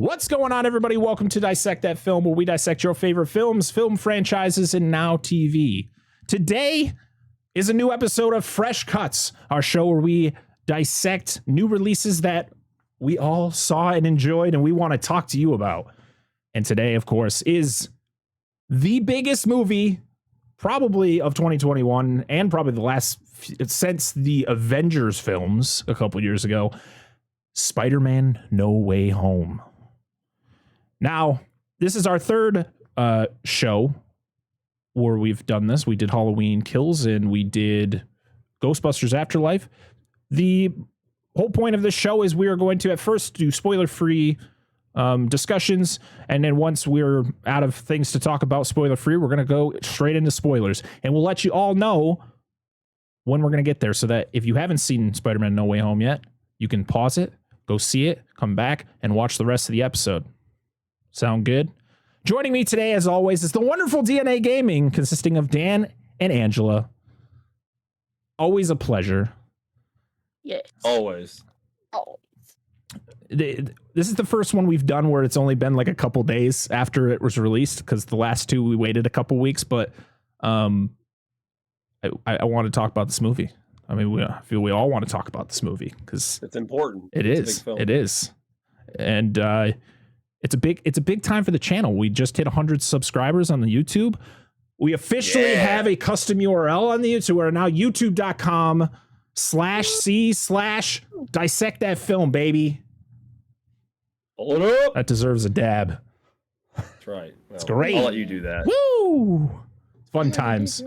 What's going on, everybody? Welcome to Dissect That Film, where we dissect your favorite films, film franchises, and now TV. Today is a new episode of Fresh Cuts, our show where we dissect new releases that we all saw and enjoyed and we want to talk to you about. And today, of course, is the biggest movie probably of 2021 and probably the last since the Avengers films a couple years ago, Spider-Man No Way Home. Now, this is our third show where we've done this. We did Halloween Kills and we did Ghostbusters Afterlife. The whole point of this show is we are going to at first do spoiler-free discussions, and then once we're out of things to talk about spoiler-free, we're going to go straight into spoilers. And we'll let you all know when we're going to get there so that if you haven't seen Spider-Man No Way Home yet, you can pause it, go see it, come back, and watch the rest of the episode. Sound good? Joining me today, as always, is the wonderful DNA Gaming, consisting of Dan and Angela. Always a pleasure. Yes. Always. This is the first one we've done where it's only been like a couple days after it was released, because the last two we waited a couple weeks, but I want to talk about this movie. I mean, I feel we all want to talk about this movie because it's important. It's a big film. It is. And it's a big time for the channel. We just hit 100 subscribers on the YouTube. We officially have a custom URL on the YouTube. We're now youtube.com/c/dissect that film, baby. Hold up. That deserves a dab. That's right. Well, it's great. I'll let you do that. Woo! Fun times.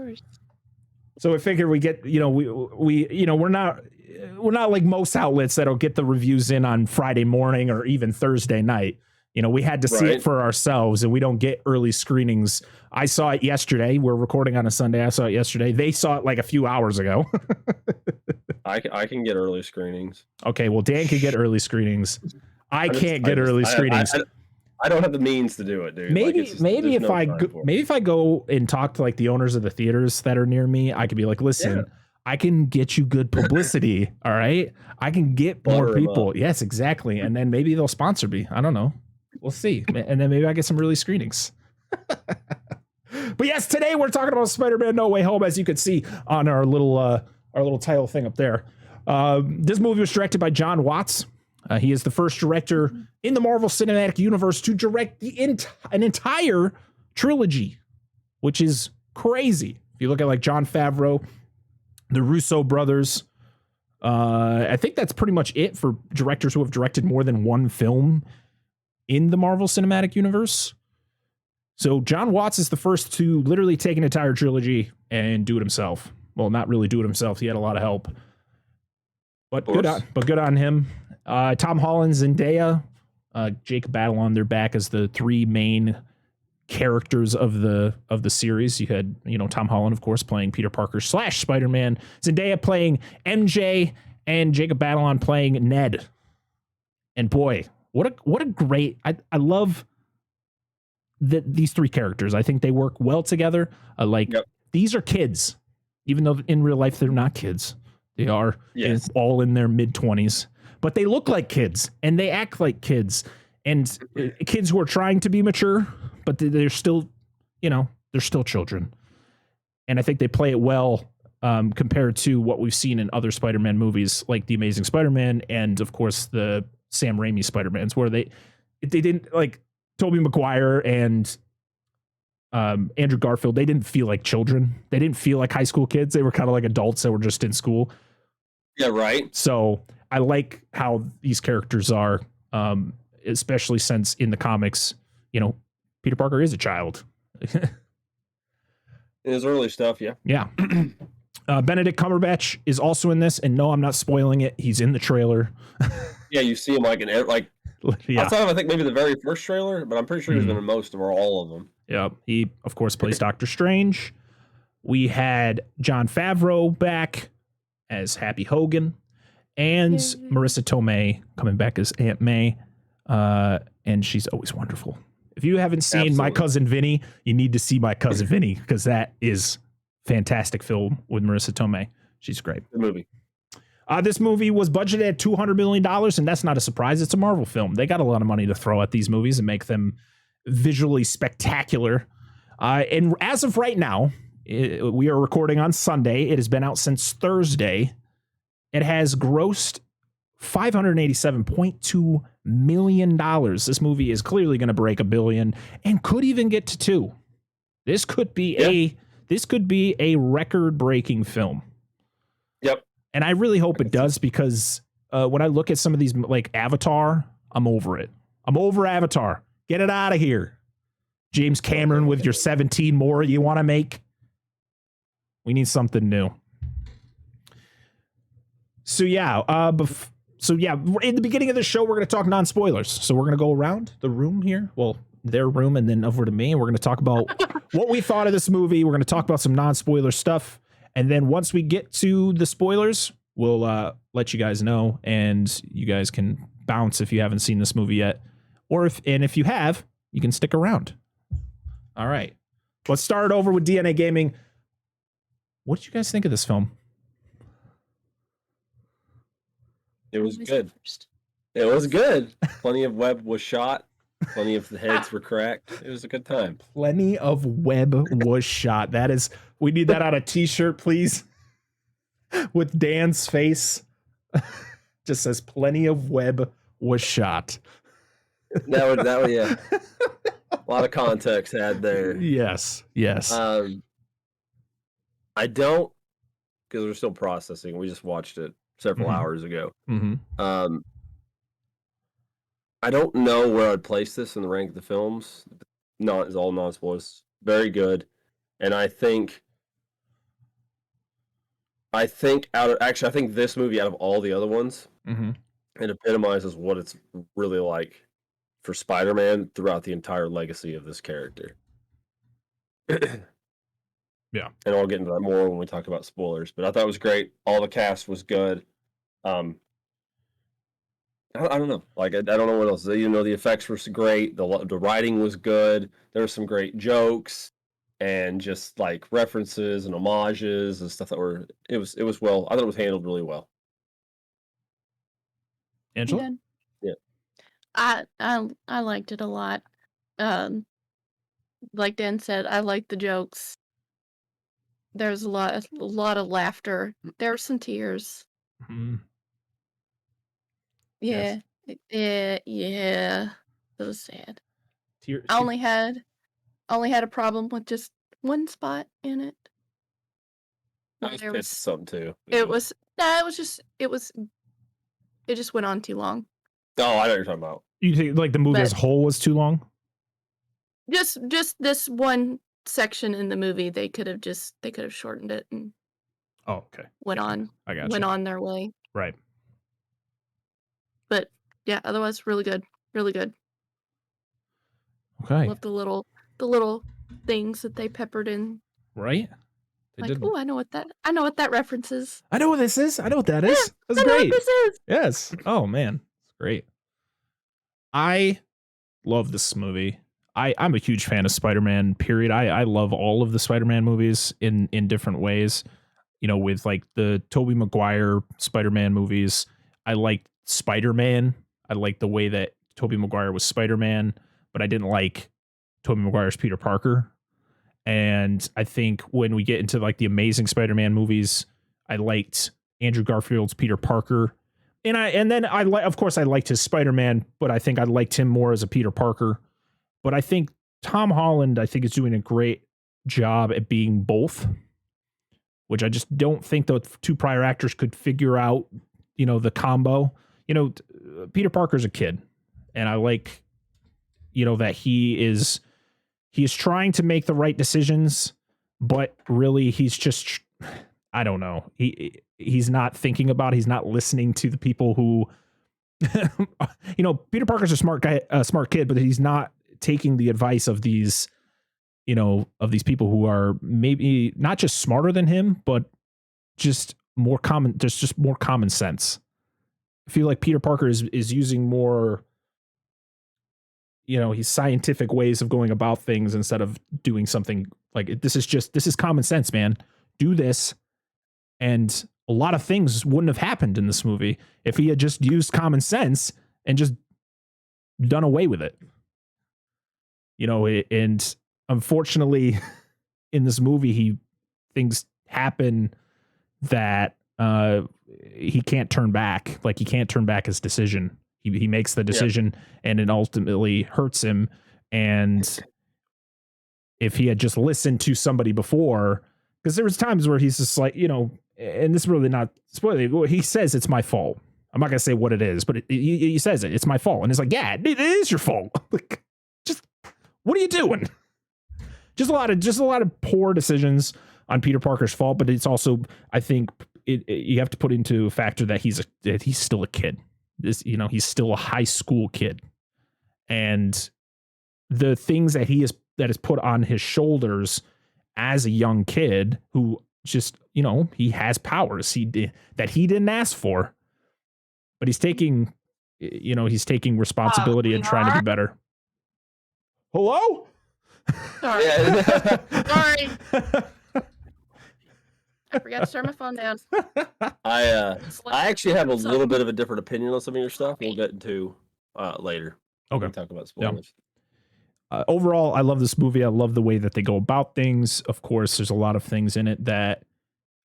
So I figure we get, we're not like most outlets that'll get the reviews in on Friday morning or even Thursday night. We had to see it for ourselves, and we don't get early screenings. I saw it yesterday. We're recording on a Sunday. I saw it yesterday. They saw it like a few hours ago. I can get early screenings. Okay, well, Dan can get early screenings. I can't get early screenings. I don't have the means to do it, dude. Maybe if I go and talk to like the owners of the theaters that are near me, I could be like, listen, I can get you good publicity. All right, I can get more people. Yes, exactly. And then maybe they'll sponsor me. I don't know. We'll see. And then maybe I get some early screenings. But yes, today we're talking about Spider-Man No Way Home, as you can see on our little title thing up there. This movie was directed by John Watts. He is the first director in the Marvel Cinematic Universe to direct an entire trilogy, which is crazy. If you look at like Jon Favreau, the Russo brothers, I think that's pretty much it for directors who have directed more than one film in the Marvel Cinematic Universe. So John Watts is the first to literally take an entire trilogy and do it himself. Well, not really do it himself. He had a lot of help. But good on him. Tom Holland, Zendaya, Jacob Batalon, they're back as the three main characters of the series. You had, Tom Holland, of course, playing Peter Parker / Spider-Man, Zendaya playing MJ, and Jacob Batalon playing Ned. And boy, what a great, I love these three characters. I think they work well together. These are kids, even though in real life they're not kids. They are all in their mid-20s, but they look like kids and they act like kids, and kids who are trying to be mature, but they're still, they're still children. And I think they play it well compared to what we've seen in other Spider-Man movies, like The Amazing Spider-Man and, of course, the Sam Raimi Spider-Mans, where they didn't, like Tobey Maguire and Andrew Garfield, they didn't feel like children. They didn't feel like high school kids. They were kind of like adults that were just in school. Yeah, right. So I like how these characters are, especially since in the comics, Peter Parker is a child. In his early stuff, yeah. Yeah. Benedict Cumberbatch is also in this, and no, I'm not spoiling it. He's in the trailer. Yeah, you see him I saw him, I think maybe the very first trailer, but I'm pretty sure he's been in most or all of them. Yeah, he of course plays Doctor Strange. We had Jon Favreau back as Happy Hogan, and Marissa Tomei coming back as Aunt May, and she's always wonderful. If you haven't seen My Cousin Vinny, you need to see My Cousin Vinny, because that is fantastic film with Marissa Tomei. She's great. Good movie. This movie was budgeted at $200 million, and that's not a surprise. It's a Marvel film. They got a lot of money to throw at these movies and make them visually spectacular. And as of right now, we are recording on Sunday. It has been out since Thursday. It has grossed $587.2 million. This movie is clearly going to break $1 billion and could even get to $2 billion. This could be a record-breaking film. Yep. And I really hope it does, because when I look at some of these, like Avatar, I'm over it. I'm over Avatar. Get it out of here. James Cameron with your 17 more you want to make. We need something new. So yeah, in the beginning of the show, we're going to talk non-spoilers. So we're going to go around the room here. Well, their room, and then over to me. And we're going to talk about what we thought of this movie. We're going to talk about some non-spoiler stuff. And then once we get to the spoilers, we'll let you guys know, and you guys can bounce if you haven't seen this movie yet. Or if you have, you can stick around. All right. Let's start over with DNA Gaming. What did you guys think of this film? It was good. It was good. Plenty of web was shot. Plenty of the heads were cracked. It was a good time. Plenty of web was shot. That is, we need that on a t-shirt, please. With Dan's face. Just says plenty of web was shot. That would, yeah. A lot of context had there. Yes. I don't, because we're still processing. We just watched it several hours ago. Mm-hmm. I don't know where I'd place this in the rank of the films. It's all non-spoilers. Very good. And I think this movie, out of all the other ones, it epitomizes what it's really like for Spider-Man throughout the entire legacy of this character. Yeah. And I'll get into that more when we talk about spoilers. But I thought it was great. All the cast was good. I don't know. Like, I don't know what else. You know, the effects were great. The writing was good. There were some great jokes and just like references and homages and stuff that were. It was well. I thought it was handled really well. Angela? Yeah. I liked it a lot. Like Dan said, I liked the jokes. There's a lot of laughter. There were some tears. Mm-hmm. Yeah. Yes. Yeah. It was sad. I only had a problem with just one spot in it. There was something too. It just went on too long. Oh, I know what you're talking about. You think like the movie as a whole was too long? Just this one section in the movie, they could have shortened it and went on their way. Right. But yeah, otherwise really good. Really good. Okay. Love the little things that they peppered in. Right? I know what that reference is. I know what this is. I know what that is. Yeah, That's I know great. what this is. Yes. Oh man. It's great. I love this movie. I'm a huge fan of Spider-Man, period. I love all of the Spider-Man movies in different ways. You know, with like the Tobey Maguire Spider-Man movies. I liked Spider-Man. I liked the way that Tobey Maguire was Spider-Man, but I didn't like Tobey Maguire's Peter Parker. And I think when we get into like the Amazing Spider-Man movies, I liked Andrew Garfield's Peter Parker. And then of course I liked his Spider-Man, but I think I liked him more as a Peter Parker. But I think Tom Holland, is doing a great job at being both, which I just don't think the two prior actors could figure out, you know, the combo. You know, Peter Parker's a kid, and I like, you know, that he is trying to make the right decisions, but really he's just, I don't know. He's not thinking about, he's not listening to the people who, you know, Peter Parker's a smart guy, a smart kid, but he's not taking the advice of these, you know, of these people who are maybe not just smarter than him, but just more common, just more common sense. I feel like Peter Parker is using more, you know, his scientific ways of going about things instead of doing something like this is common sense, man. Do this and a lot of things wouldn't have happened in this movie if he had just used common sense and just done away with it. You know, and unfortunately in this movie, things happen that he can't turn back. Like, he can't turn back his decision. He makes the decision and it ultimately hurts him. And if he had just listened to somebody before, because there was times where he's just like, you know, and this is really not spoiling. He says it's my fault. I'm not gonna say what it is, but he says it's my fault, and it's like, yeah, it is your fault. Like, just what are you doing? Just a lot of poor decisions on Peter Parker's fault, but it's also, I think, you have to put into a factor that he's still a kid. He's still a high school kid, and the things that is put on his shoulders as a young kid who just, he has powers that he didn't ask for, but he's taking responsibility and trying to be better. Hello? Sorry. Sorry. I forgot to turn my phone down. I actually have a little bit of a different opinion on some of your stuff. We'll get into later. Okay. We'll talk about spoilers. Yeah. Overall, I love this movie. I love the way that they go about things. Of course, there's a lot of things in it that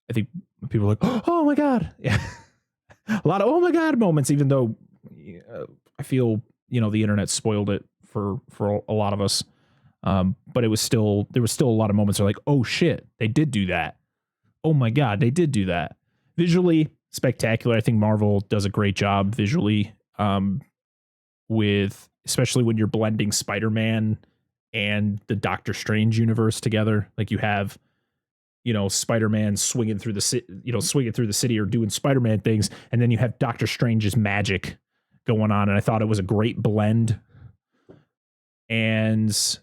I think people are like, oh my God. Yeah. A lot of oh my God moments, even though I feel, the internet spoiled it for a lot of us. But there was still a lot of moments where like, oh shit, they did do that. Oh my God, they did do that. Visually spectacular. I think Marvel does a great job visually, with, especially when you're blending Spider-Man and the Doctor Strange universe together. Like, you have, Spider-Man swinging through the city or doing Spider-Man things, and then you have Doctor Strange's magic going on, and I thought it was a great blend. And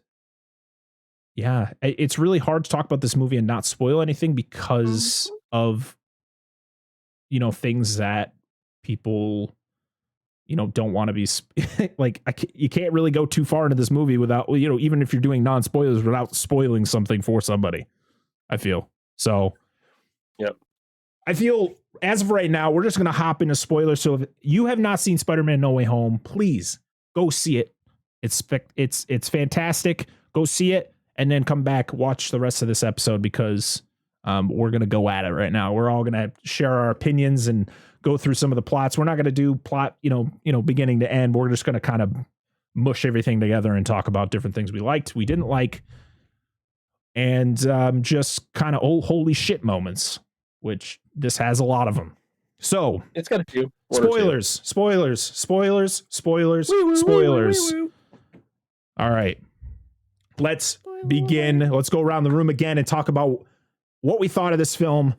yeah, it's really hard to talk about this movie and not spoil anything because of, things that people, don't want to be like, you can't really go too far into this movie without, even if you're doing non-spoilers, without spoiling something for somebody, I feel. So, yep. I feel as of right now, we're just going to hop into spoilers. So if you have not seen Spider-Man No Way Home, please go see it. It's fantastic. Go see it and then come back, watch the rest of this episode, because we're going to go at it right now. We're all going to share our opinions and go through some of the plots. We're not going to do plot, beginning to end. We're just going to kind of mush everything together and talk about different things we liked, we didn't like, and just kind of holy shit moments, which this has a lot of them. So it's got a few. Spoilers. All right. Let's begin. Let's go around the room again and talk about what we thought of this film.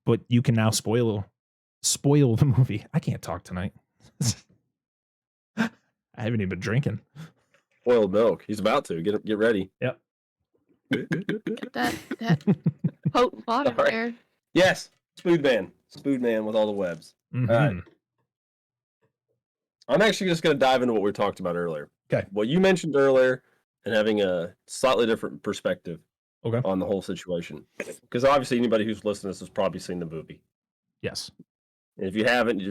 But you can now spoil the movie. I can't talk tonight. I haven't even been drinking. Spoiled milk. He's about to. Get ready. Yep. Get that potent bottom there. Yes. Spood man with all the webs. Mm-hmm. All right. I'm actually just going to dive into what we talked about earlier. Okay. What you mentioned earlier, and having a slightly different perspective on the whole situation. Because obviously anybody who's listening to this has probably seen the movie. Yes. And if you haven't,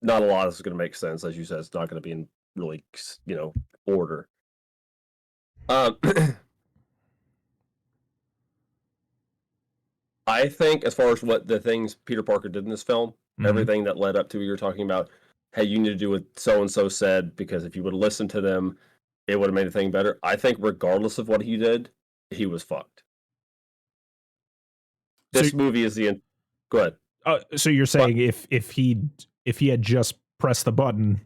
not a lot of this is going to make sense. As you said, it's not going to be in really, order. I think as far as what the things Peter Parker did in this film, everything that led up to what you were talking about, hey, you need to do what so-and-so said, because if you would have listened to them, it would have made the thing better. I think regardless of what he did, he was fucked. This movie is the... Go ahead. So you're saying if he had just pressed the button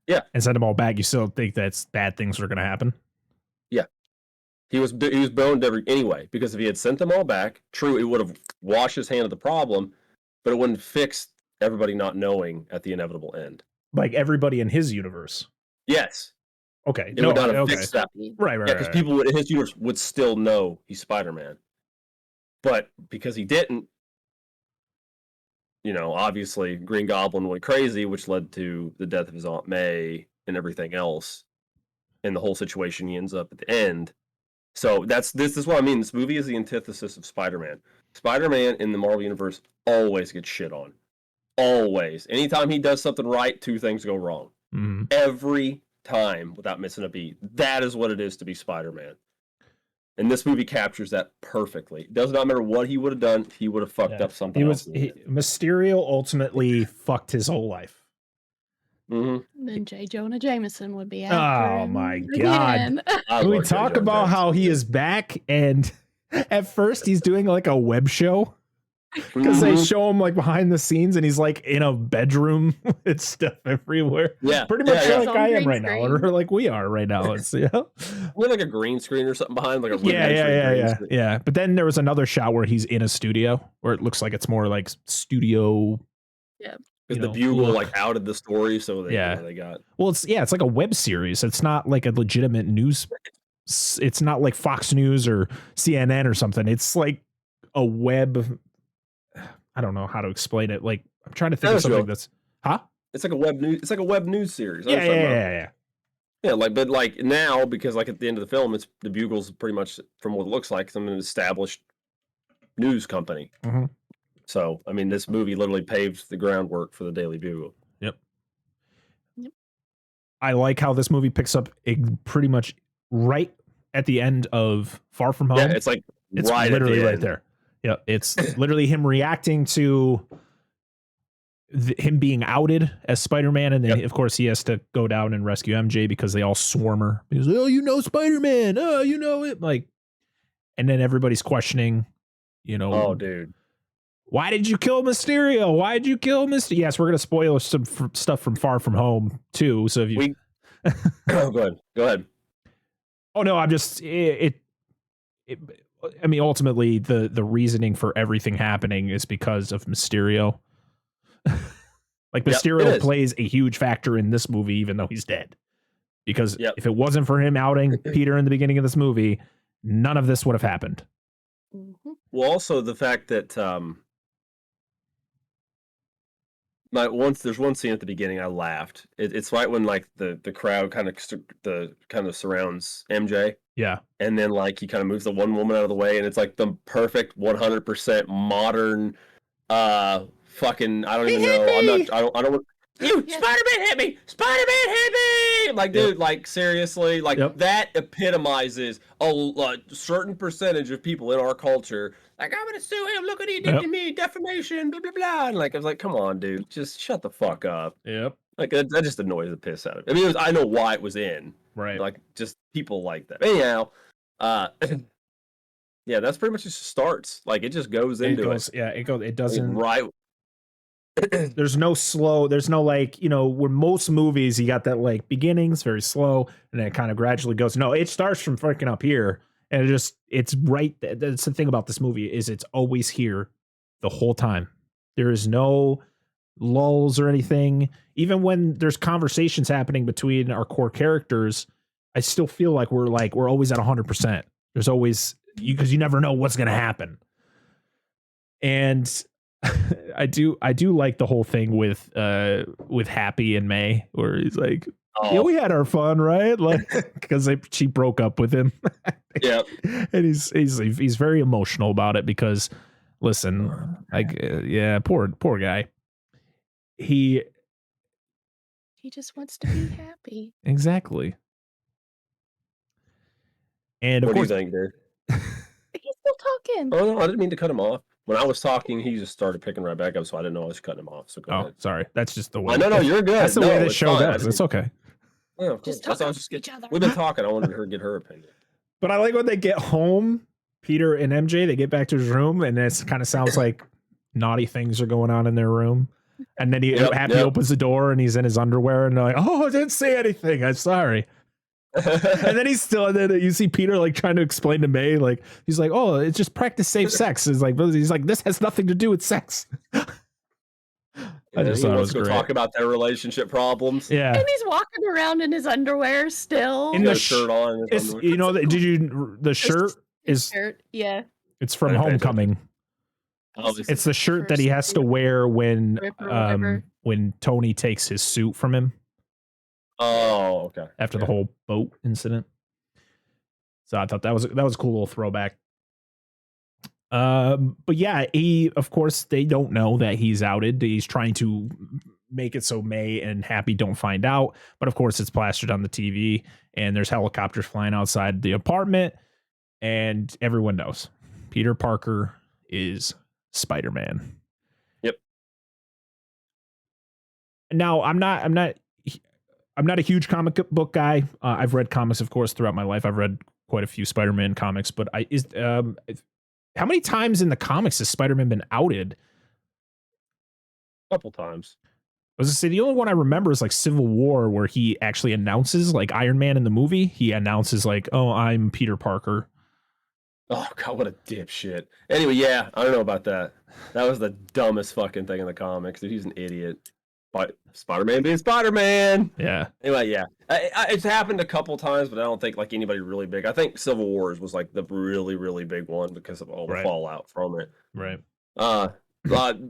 and sent them all back, you still think that's bad things were going to happen? Yeah. He was boned anyway, because if he had sent them all back, true, it would have washed his hand of the problem, but it wouldn't fix everybody not knowing at the inevitable end. Like everybody in his universe. Yes. Okay. It would not have fixed that. Right. Yeah, because people in his universe would still know he's Spider-Man. But because he didn't, obviously Green Goblin went crazy, which led to the death of his Aunt May and everything else. And the whole situation he ends up at the end. So this is what I mean. This movie is the antithesis of Spider-Man. Spider-Man in the Marvel Universe always gets shit on. Always. Anytime he does something right, two things go wrong. Mm-hmm. Every time without missing a beat. That is what it is to be Spider-Man. And this movie captures that perfectly. It does not matter what he would have done, he would have fucked up something else. Mysterio ultimately fucked his whole life. Mm-hmm. Then J. Jonah Jameson would be after Oh my God. We talk about how he is back, and at first he's doing like a web show. Because they show him like behind the scenes and he's like in a bedroom with stuff everywhere. Yeah. Pretty much like I am right now. Or like we are right now. It's we have like a green screen or something behind, like a yeah. But then there was another shot where he's in a studio where it looks like it's more like studio. Yeah. Because the Bugle like outed the story, so they got. Well, it's like a web series. It's not like a legitimate news. It's not like Fox News or CNN or something. It's like a web. I don't know how to explain it. Like I'm trying to think of something that's It's like a web news. It's like a web news series. Yeah. Like, but like now, because like at the end of the film, it's the Bugle's pretty much from what it looks like, some established news company. Mm-hmm. So I mean, this movie literally paved the groundwork for the Daily Bugle. Yep. I like how this movie picks up pretty much right at the end of Far From Home. Yeah, it's literally right there. Yeah, it's literally him reacting to him being outed as Spider-Man, and then of course he has to go down and rescue MJ because they all swarm her. Because Spider-Man, you know it, like, and then everybody's questioning, oh dude, why did you kill Mysterio? Why did you kill Mysterio? Yes, we're gonna spoil some stuff from Far From Home too. So if you go ahead. Oh no, I'm just I mean, ultimately, the reasoning for everything happening is because of Mysterio. Like, Mysterio plays a huge factor in this movie, even though he's dead. Because if it wasn't for him outing Peter in the beginning of this movie, none of this would have happened. Mm-hmm. Well, also the fact that there's one scene at the beginning I laughed. It's right when like the crowd kind of surrounds MJ. Yeah. And then like he kind of moves the one woman out of the way, and it's like the perfect 100% modern fucking I don't even know. I don't Spider-Man hit me! Spider-Man hit me! Like, dude, like seriously, like that epitomizes a certain percentage of people in our culture. Like, I'm gonna sue him. Look what he did to me, defamation, blah blah blah. And like, I was like, come on, dude, just shut the fuck up. Yep. Like that just annoys the piss out of me. I mean, I know why it was in. Right. Like, just people like that. Anyhow, yeah, that's pretty much just starts. Like, it just goes into it. Yeah, it goes. It doesn't. Right. There's no slow. There's no like, where most movies you got that like beginnings very slow and then it kind of gradually goes. No, it starts from freaking up here and it's right. That's the thing about this movie is it's always here the whole time. There is no lulls or anything. Even when there's conversations happening between our core characters, I still feel like we're always at 100%. There's always because you never know what's going to happen. And I do like the whole thing with Happy and May, where he's like, yeah, we had our fun, right? Like, because she broke up with him. Yeah, and he's very emotional about it because, listen, poor guy. He just wants to be happy. Exactly. And what do you think, dude? He's still talking. Oh no, I didn't mean to cut him off. When I was talking, he just started picking right back up, so I didn't know I was cutting him off. So go ahead. Sorry. That's just the way. No, you're good. That's the way this show goes. It's okay. Yeah, just talk to each other. We've been talking. I wanted her to get her opinion. But I like when they get home, Peter and MJ, they get back to his room, and it kind of sounds like naughty things are going on in their room. And then Happy opens the door, and he's in his underwear, and they're like, "Oh, I didn't say anything. I'm sorry." And then and then you see Peter like trying to explain to May, like he's like, "Oh, it's just practice safe sex." He's like, "This has nothing to do with sex." I just thought it was great. Talk about their relationship problems. Yeah, and he's walking around in his underwear still, in the shirt on. The shirt is yeah. It's from Homecoming. It's the shirt that he has to wear when Tony takes his suit from him. Oh, okay. After the whole boat incident. So I thought that was a cool little throwback. But yeah, of course, they don't know that he's outed. He's trying to make it so May and Happy don't find out. But of course, it's plastered on the TV, and there's helicopters flying outside the apartment, and everyone knows Peter Parker is Spider-Man. Yep. Now, I'm not a huge comic book guy. I've read comics, of course, throughout my life. I've read quite a few Spider-Man comics, but how many times in the comics has Spider-Man been outed? A couple times. I was gonna say the only one I remember is like Civil War, where he actually announces, like Iron Man in the movie. He announces like, "Oh, I'm Peter Parker." Oh God, what a dipshit. Anyway, yeah, I don't know about that. That was the dumbest fucking thing in the comics. Dude, he's an idiot. But Spider-Man being Spider-Man. Yeah. Anyway, yeah, it's happened a couple times, but I don't think like anybody really big. I think Civil Wars was like the really, really big one because of all the fallout from it. Right.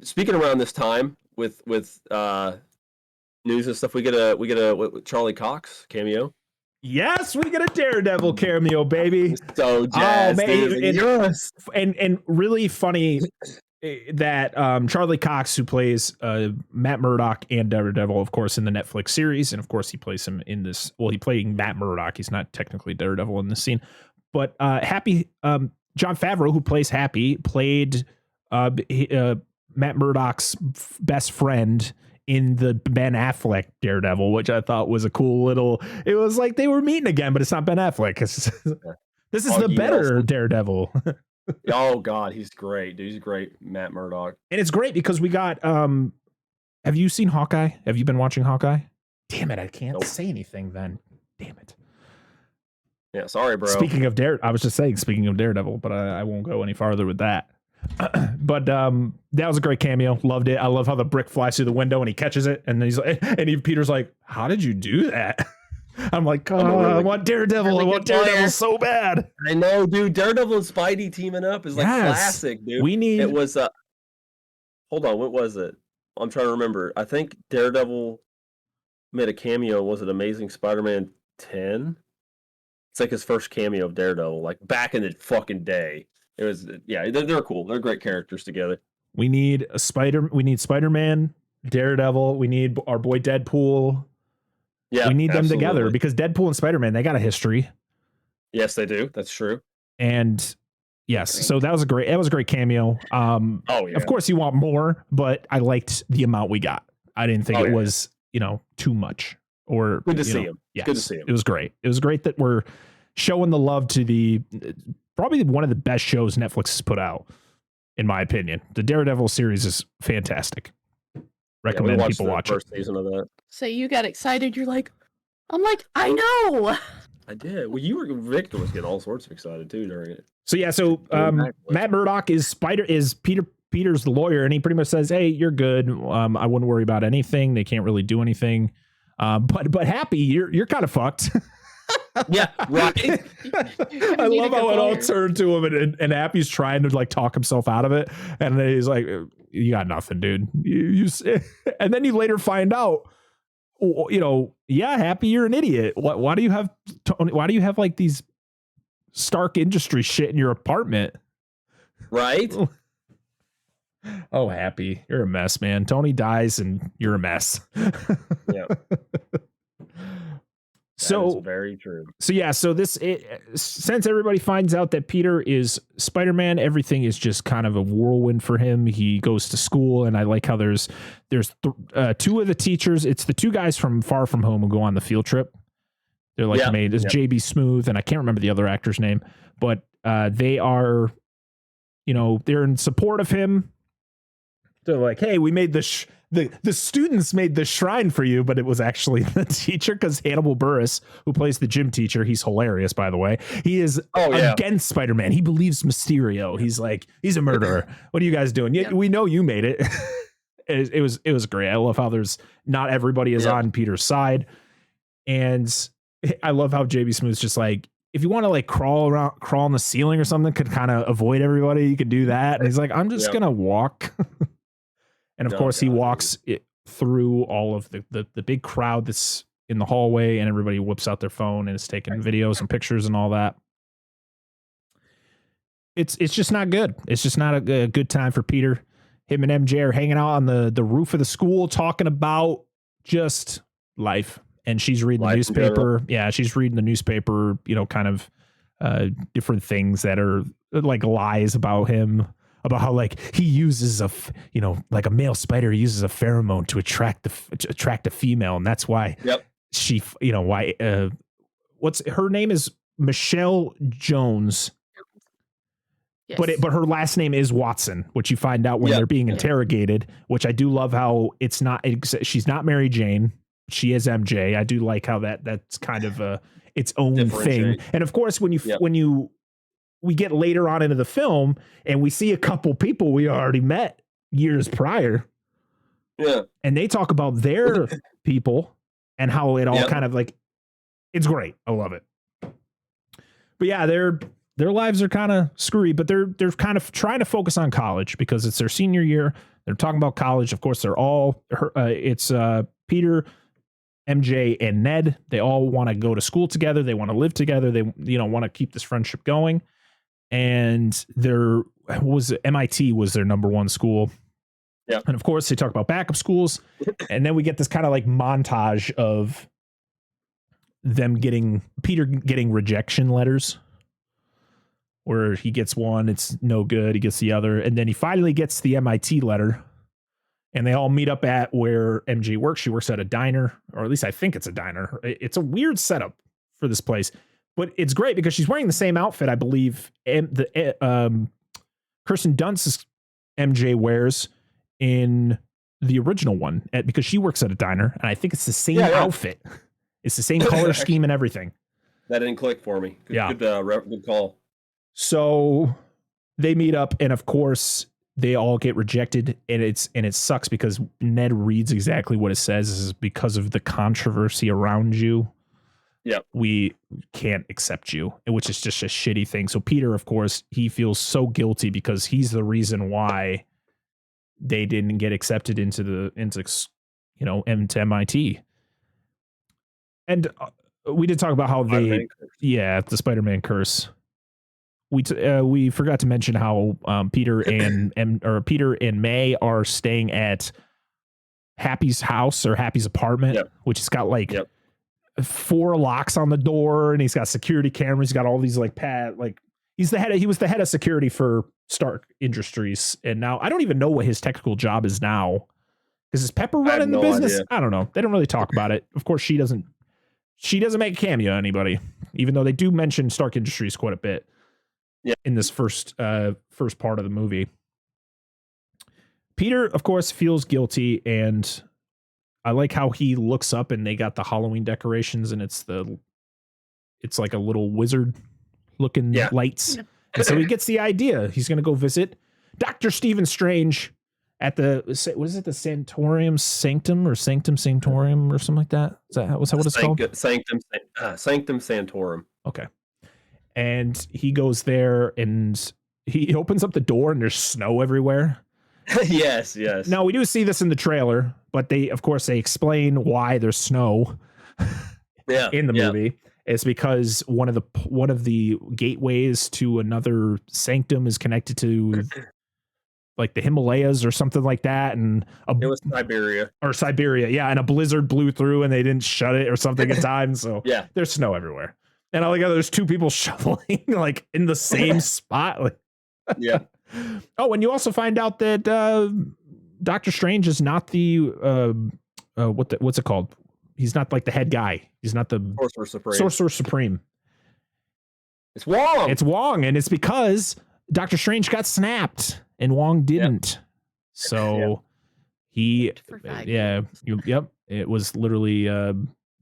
Speaking around this time with news and stuff, we get a Charlie Cox cameo. Yes, we get a Daredevil cameo, baby. So jazzed, and really funny that Charlie Cox, who plays Matt Murdock and Daredevil, of course, in the Netflix series, and of course he plays him in this. Well, he playing Matt Murdock. He's not technically Daredevil in this scene, but Happy Jon Favreau, who plays Happy, played Matt Murdock's best friend in the Ben Affleck Daredevil, which I thought was a cool little. It was like they were meeting again, but it's not Ben Affleck. This is the better Daredevil. Oh God, he's great, dude. He's great, Matt Murdock. And it's great because we got. Have you seen Hawkeye? Have you been watching Hawkeye? Damn it, I can't say anything then. Damn it. Yeah, sorry, bro. Speaking of I was just saying, speaking of Daredevil, but I won't go any farther with that. But that was a great cameo. Loved it. I love how the brick flies through the window and he catches it, and he's like, Peter's like, "How did you do that?" I'm like, I want Daredevil. I want Daredevil so bad. I know, dude. Daredevil and Spidey teaming up is like classic, dude. It was hold on, what was it? I'm trying to remember. I think Daredevil made a cameo. Was it Amazing Spider-Man 10? It's like his first cameo of Daredevil, like back in the fucking day. It was, yeah, they're cool. They're great characters together. We need Spider-Man, Daredevil. We need our boy Deadpool. Yeah, we need them together because Deadpool and Spider-Man, they got a history. Yes, they do. That's true. And yes, so that was a great cameo. Of course you want more, but I liked the amount we got. I didn't think it was, too much or good to see him. Yes, good to see him. It was great. It was great that we're showing the love to the probably one of the best shows Netflix has put out, in my opinion. The Daredevil series is fantastic. Recommend people watch the first season of that. So you got excited. I'm like, I know. I did. Well, Victor was getting all sorts of excited too during it. So yeah, Matt Murdock is Peter's the lawyer, and he pretty much says, "Hey, you're good. I wouldn't worry about anything. They can't really do anything. But Happy, you're kind of fucked." Yeah, right. I love how it all turned to him, and Happy's trying to like talk himself out of it, and then he's like, "You got nothing, dude." And then you later find out, Happy, you're an idiot. Why do you have like these Stark Industries shit in your apartment? Right. Oh, Happy, you're a mess, man. Tony dies, and you're a mess. Yeah. So very true. So yeah, since everybody finds out that Peter is Spider-Man, everything is just kind of a whirlwind for him. He goes to school, and I like how there's two of the teachers. It's the two guys from Far From Home who go on the field trip. They're like there's JB Smooth, and I can't remember the other actor's name, but they are, they're in support of him. They're like, "Hey, we made the students made the shrine for you," but it was actually the teacher, because Hannibal Buress, who plays the gym teacher, he's hilarious, by the way. He is against Spider-Man. He believes Mysterio. He's like, he's a murderer. What are you guys doing? Yeah, we know you made it. It was great. I love how there's not everybody is on Peter's side, and I love how JB Smooth's just like, if you want to like crawl on the ceiling or something, could kind of avoid everybody, you could do that. And he's like, I'm just gonna walk. And of course, he walks through all of the big crowd that's in the hallway, and everybody whips out their phone and is taking videos and pictures and all that. it's just not good. It's just not a good time for Peter. Him and MJ are hanging out on the roof of the school talking about just life. And she's reading the newspaper. Yeah, she's reading the newspaper, kind of different things that are like lies about him, about how like he uses like a male spider uses a pheromone to attract a female. And that's why she, what's her name is Michelle Jones. Yes. But her last name is Watson, which you find out when they're being interrogated, which I do love how she's not Mary Jane. She is MJ. I do like how that's kind of its own thing. And of course, when we get later on into the film and we see a couple people we already met years prior. Yeah. And they talk about their people and how it all kind of like, it's great. I love it. But yeah, their lives are kind of screwy, but they're kind of trying to focus on college because it's their senior year. They're talking about college. Of course, they're all it's Peter, MJ, and Ned. They all want to go to school together. They want to live together. They want to keep this friendship going. And MIT was their number one school. Yeah. And of course, they talk about backup schools. And then we get this kind of like montage of Peter getting rejection letters. Where he gets one, it's no good. He gets the other. And then he finally gets the MIT letter. And they all meet up at where MJ works. She works at a diner, or at least I think it's a diner. It's a weird setup for this place. But it's great because she's wearing the same outfit, I believe, Kirsten Dunst's MJ wears in the original one. Because she works at a diner. And I think it's the same outfit. It's the same color scheme and everything. That didn't click for me. Good call. So they meet up, and of course they all get rejected, and it sucks because Ned reads exactly what it says. This is because of the controversy around you. Yeah, we can't accept you, which is just a shitty thing. So Peter, of course, he feels so guilty because he's the reason why they didn't get accepted into MIT. And we did talk about how the Spider-Man curse. We forgot to mention how Peter and May are staying at Happy's house or Happy's apartment, which has got like 4 locks on the door, and he's got security cameras. He's got all these he was the head of security for Stark Industries, and now I don't even know what his technical job is now. Is Pepper running the business? Idea. I don't know. They don't really talk about it. Of course, she doesn't make a cameo anybody, even though they do mention Stark Industries quite a bit. Yeah, in this first part of the movie. Peter, of course, feels guilty, and I like how he looks up and they got the Halloween decorations, and it's like a little wizard looking lights. And so he gets the idea. He's going to go visit Dr. Stephen Strange at the Santorium Sanctum or Sanctum Sanctorum or something like that. Is that what it's called? Sanctum Sanctorum. Okay. And he goes there and he opens up the door and there's snow everywhere. Yes. Now we do see this in the trailer, but they explain why there's snow in the movie. It's because one of the gateways to another sanctum is connected to like the Himalayas or something like that. And it was Siberia. Yeah. And a blizzard blew through and they didn't shut it or something in time. So there's snow everywhere. And I like how there's 2 people shoveling like in the same spot. Like, Oh, and you also find out that Doctor Strange is not the what's it called? He's not like the head guy. He's not the Sorcerer Supreme. It's Wong. It's Wong, and it's because Doctor Strange got snapped and Wong didn't. So he it was literally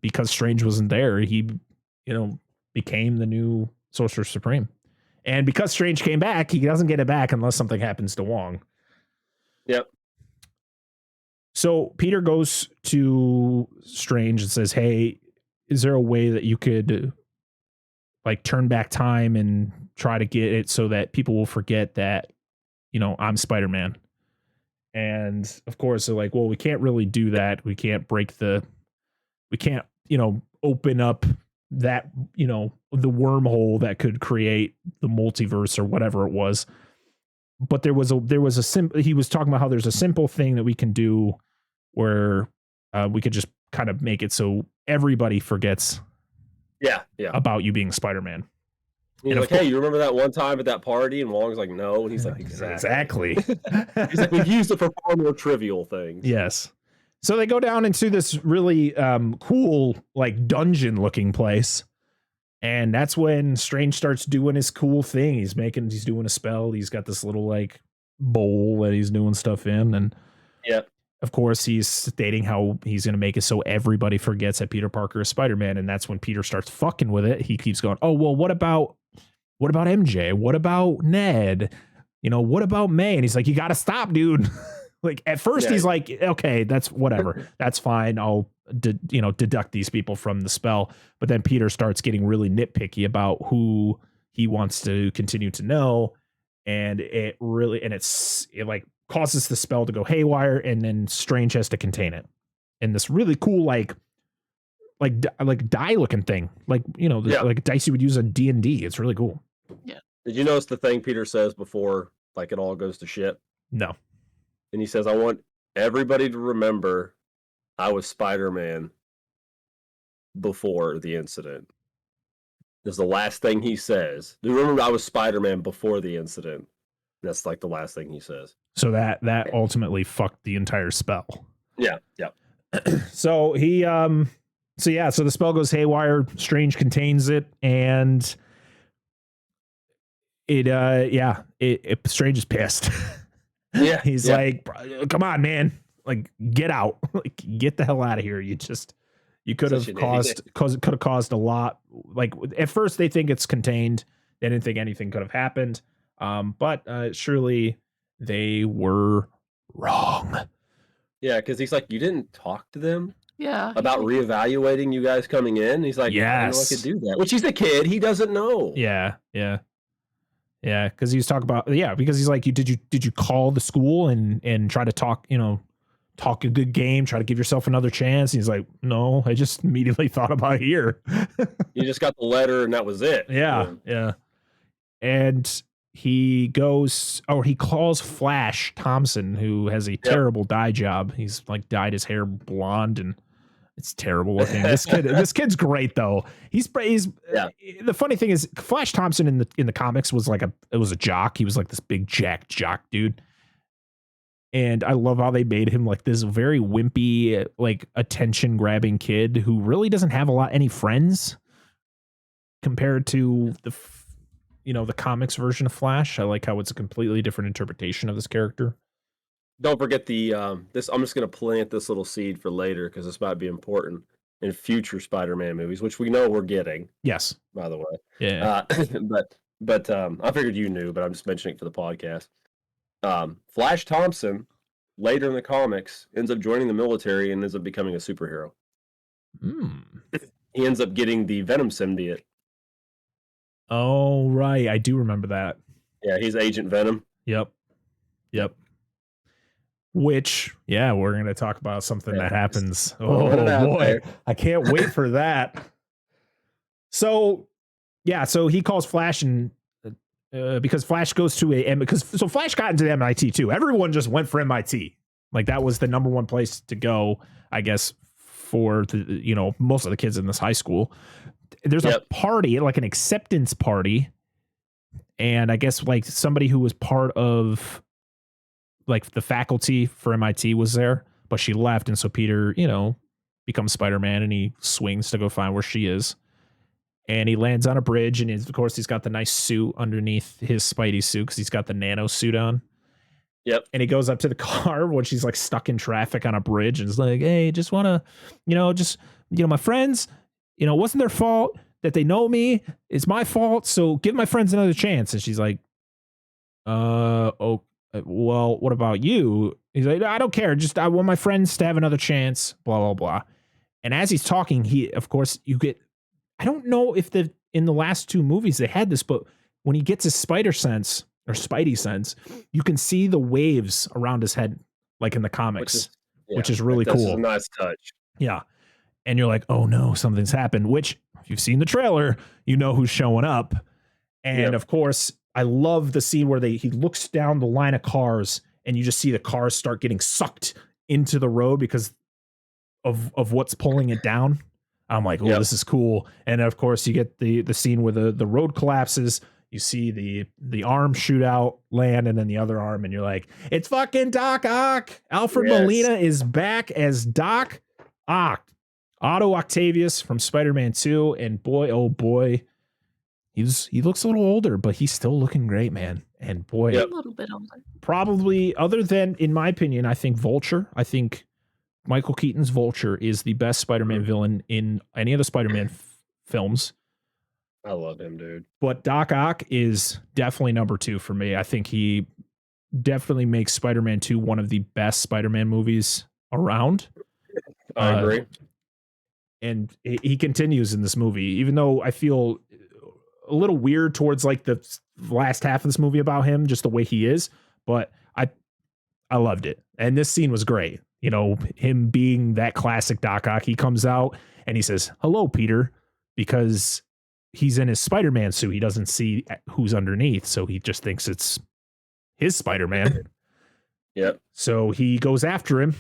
because Strange wasn't there. He became the new Sorcerer Supreme. And because Strange came back, he doesn't get it back unless something happens to Wong. Yep. So Peter goes to Strange and says, "Hey, is there a way that you could like turn back time and try to get it so that people will forget that, I'm Spider-Man?" And of course they're like, "Well, we can't really do that. We can't open up that, the wormhole that could create the multiverse or whatever it was. But he was talking about how there's a simple thing that we can do where we could just kind of make it so everybody forgets about you being Spider-Man. He's like, hey, you remember that one time at that party? And Wong's like, no. And he's like, exactly. He's like, we've used it for far more trivial things. Yes. So they go down into this really cool, like dungeon looking place. And that's when Strange starts doing his cool thing. He's doing a spell. He's got this little like bowl that he's doing stuff in. And of course, he's stating how he's going to make it so everybody forgets that Peter Parker is Spider-Man. And that's when Peter starts fucking with it. He keeps going, oh, well, what about MJ? What about Ned? What about May? And he's like, you got to stop, dude. Like at first he's like, okay, that's whatever. That's fine. I'll, deduct these people from the spell. But then Peter starts getting really nitpicky about who he wants to continue to know. And it like causes the spell to go haywire. And then Strange has to contain it. And this really cool, like die looking thing, like, like dice you would use on D&D. It's really cool. Yeah. Did you notice the thing Peter says before, like it all goes to shit? No. And he says, I want everybody to remember I was Spider-Man before the incident. This is the last thing he says. Do you remember I was Spider-Man before the incident? That's like the last thing he says. So that ultimately fucked the entire spell. Yeah. So he, so the spell goes haywire. Strange contains it, and Strange is pissed. Yeah, he's like, come on, man, like get out, like get the hell out of here. You could have caused a lot. Like at first they think it's contained. They didn't think anything could have happened. But surely they were wrong. Yeah, because he's like, you didn't talk to them about reevaluating you guys coming in. He's like, I didn't know I could do that. Which he's a kid. He doesn't know. Yeah. Because he's talking about, because he's like, did you call the school and try to talk a good game, try to give yourself another chance? And he's like, no, I just immediately thought about here. You just got the letter and that was it. Yeah. And he calls Flash Thompson, who has a terrible dye job. He's like dyed his hair blonde and it's terrible looking. This kid's great though. He's the funny thing is Flash Thompson in the comics was a jock. He was like this big jock dude. And I love how they made him like this very wimpy, like attention grabbing kid who really doesn't have any friends compared to the comics version of Flash. I like how it's a completely different interpretation of this character. Don't forget this. I'm just going to plant this little seed for later because this might be important in future Spider-Man movies, which we know we're getting. Yes, by the way. Yeah. But I figured you knew, but I'm just mentioning it for the podcast. Flash Thompson later in the comics ends up joining the military and ends up becoming a superhero. He ends up getting the Venom symbiote. Oh, right. I do remember that. Yeah, he's Agent Venom. Yep. Which, we're going to talk about something that happens. Oh, boy. I can't wait for that. So he calls Flash and because Flash goes to Flash got into the MIT too. Everyone just went for MIT. Like that was the number one place to go, I guess, for the, most of the kids in this high school. There's a party, like an acceptance party. And I guess like somebody who was part of like the faculty for MIT was there, but she left. And so Peter, becomes Spider-Man and he swings to go find where she is. And he lands on a bridge. And of course he's got the nice suit underneath his Spidey suit because he's got the nano suit on. Yep. And he goes up to the car when she's like stuck in traffic on a bridge and is like, hey, just want to, my friends, wasn't their fault that they know me. It's my fault. So give my friends another chance. And she's like, oh, well, what about you? He's like, I don't care. Just, I want my friends to have another chance, blah, blah, blah. And as he's talking, I don't know if in the last two movies they had this, but when he gets his Spidey sense, you can see the waves around his head, like in the comics, which is really cool. This is a nice touch. Yeah. And you're like, oh no, something's happened, which if you've seen the trailer, you know who's showing up. And of course, I love the scene where he looks down the line of cars and you just see the cars start getting sucked into the road because of what's pulling it down. I'm like, oh, this is cool. And of course, you get the scene where the road collapses. You see the arm shoot out, land, and then the other arm, and you're like, it's fucking Doc Ock. Alfred Molina is back as Doc Ock. Otto Octavius from Spider-Man 2, and boy, oh boy, he looks a little older, but he's still looking great, man. And boy, a little bit older. Probably, other than, in my opinion, I think Vulture. I think Michael Keaton's Vulture is the best Spider-Man villain in any of the Spider-Man films. I love him, dude. But Doc Ock is definitely number 2 for me. I think he definitely makes Spider-Man 2 one of the best Spider-Man movies around. I agree. And he continues in this movie, even though I feel a little weird towards like the last half of this movie about him, just the way he is. But I loved it. And this scene was great. You know, him being that classic Doc Ock. He comes out and he says, "Hello, Peter," because he's in his Spider-Man suit. He doesn't see who's underneath, so he just thinks it's his Spider-Man. Yep. So he goes after him,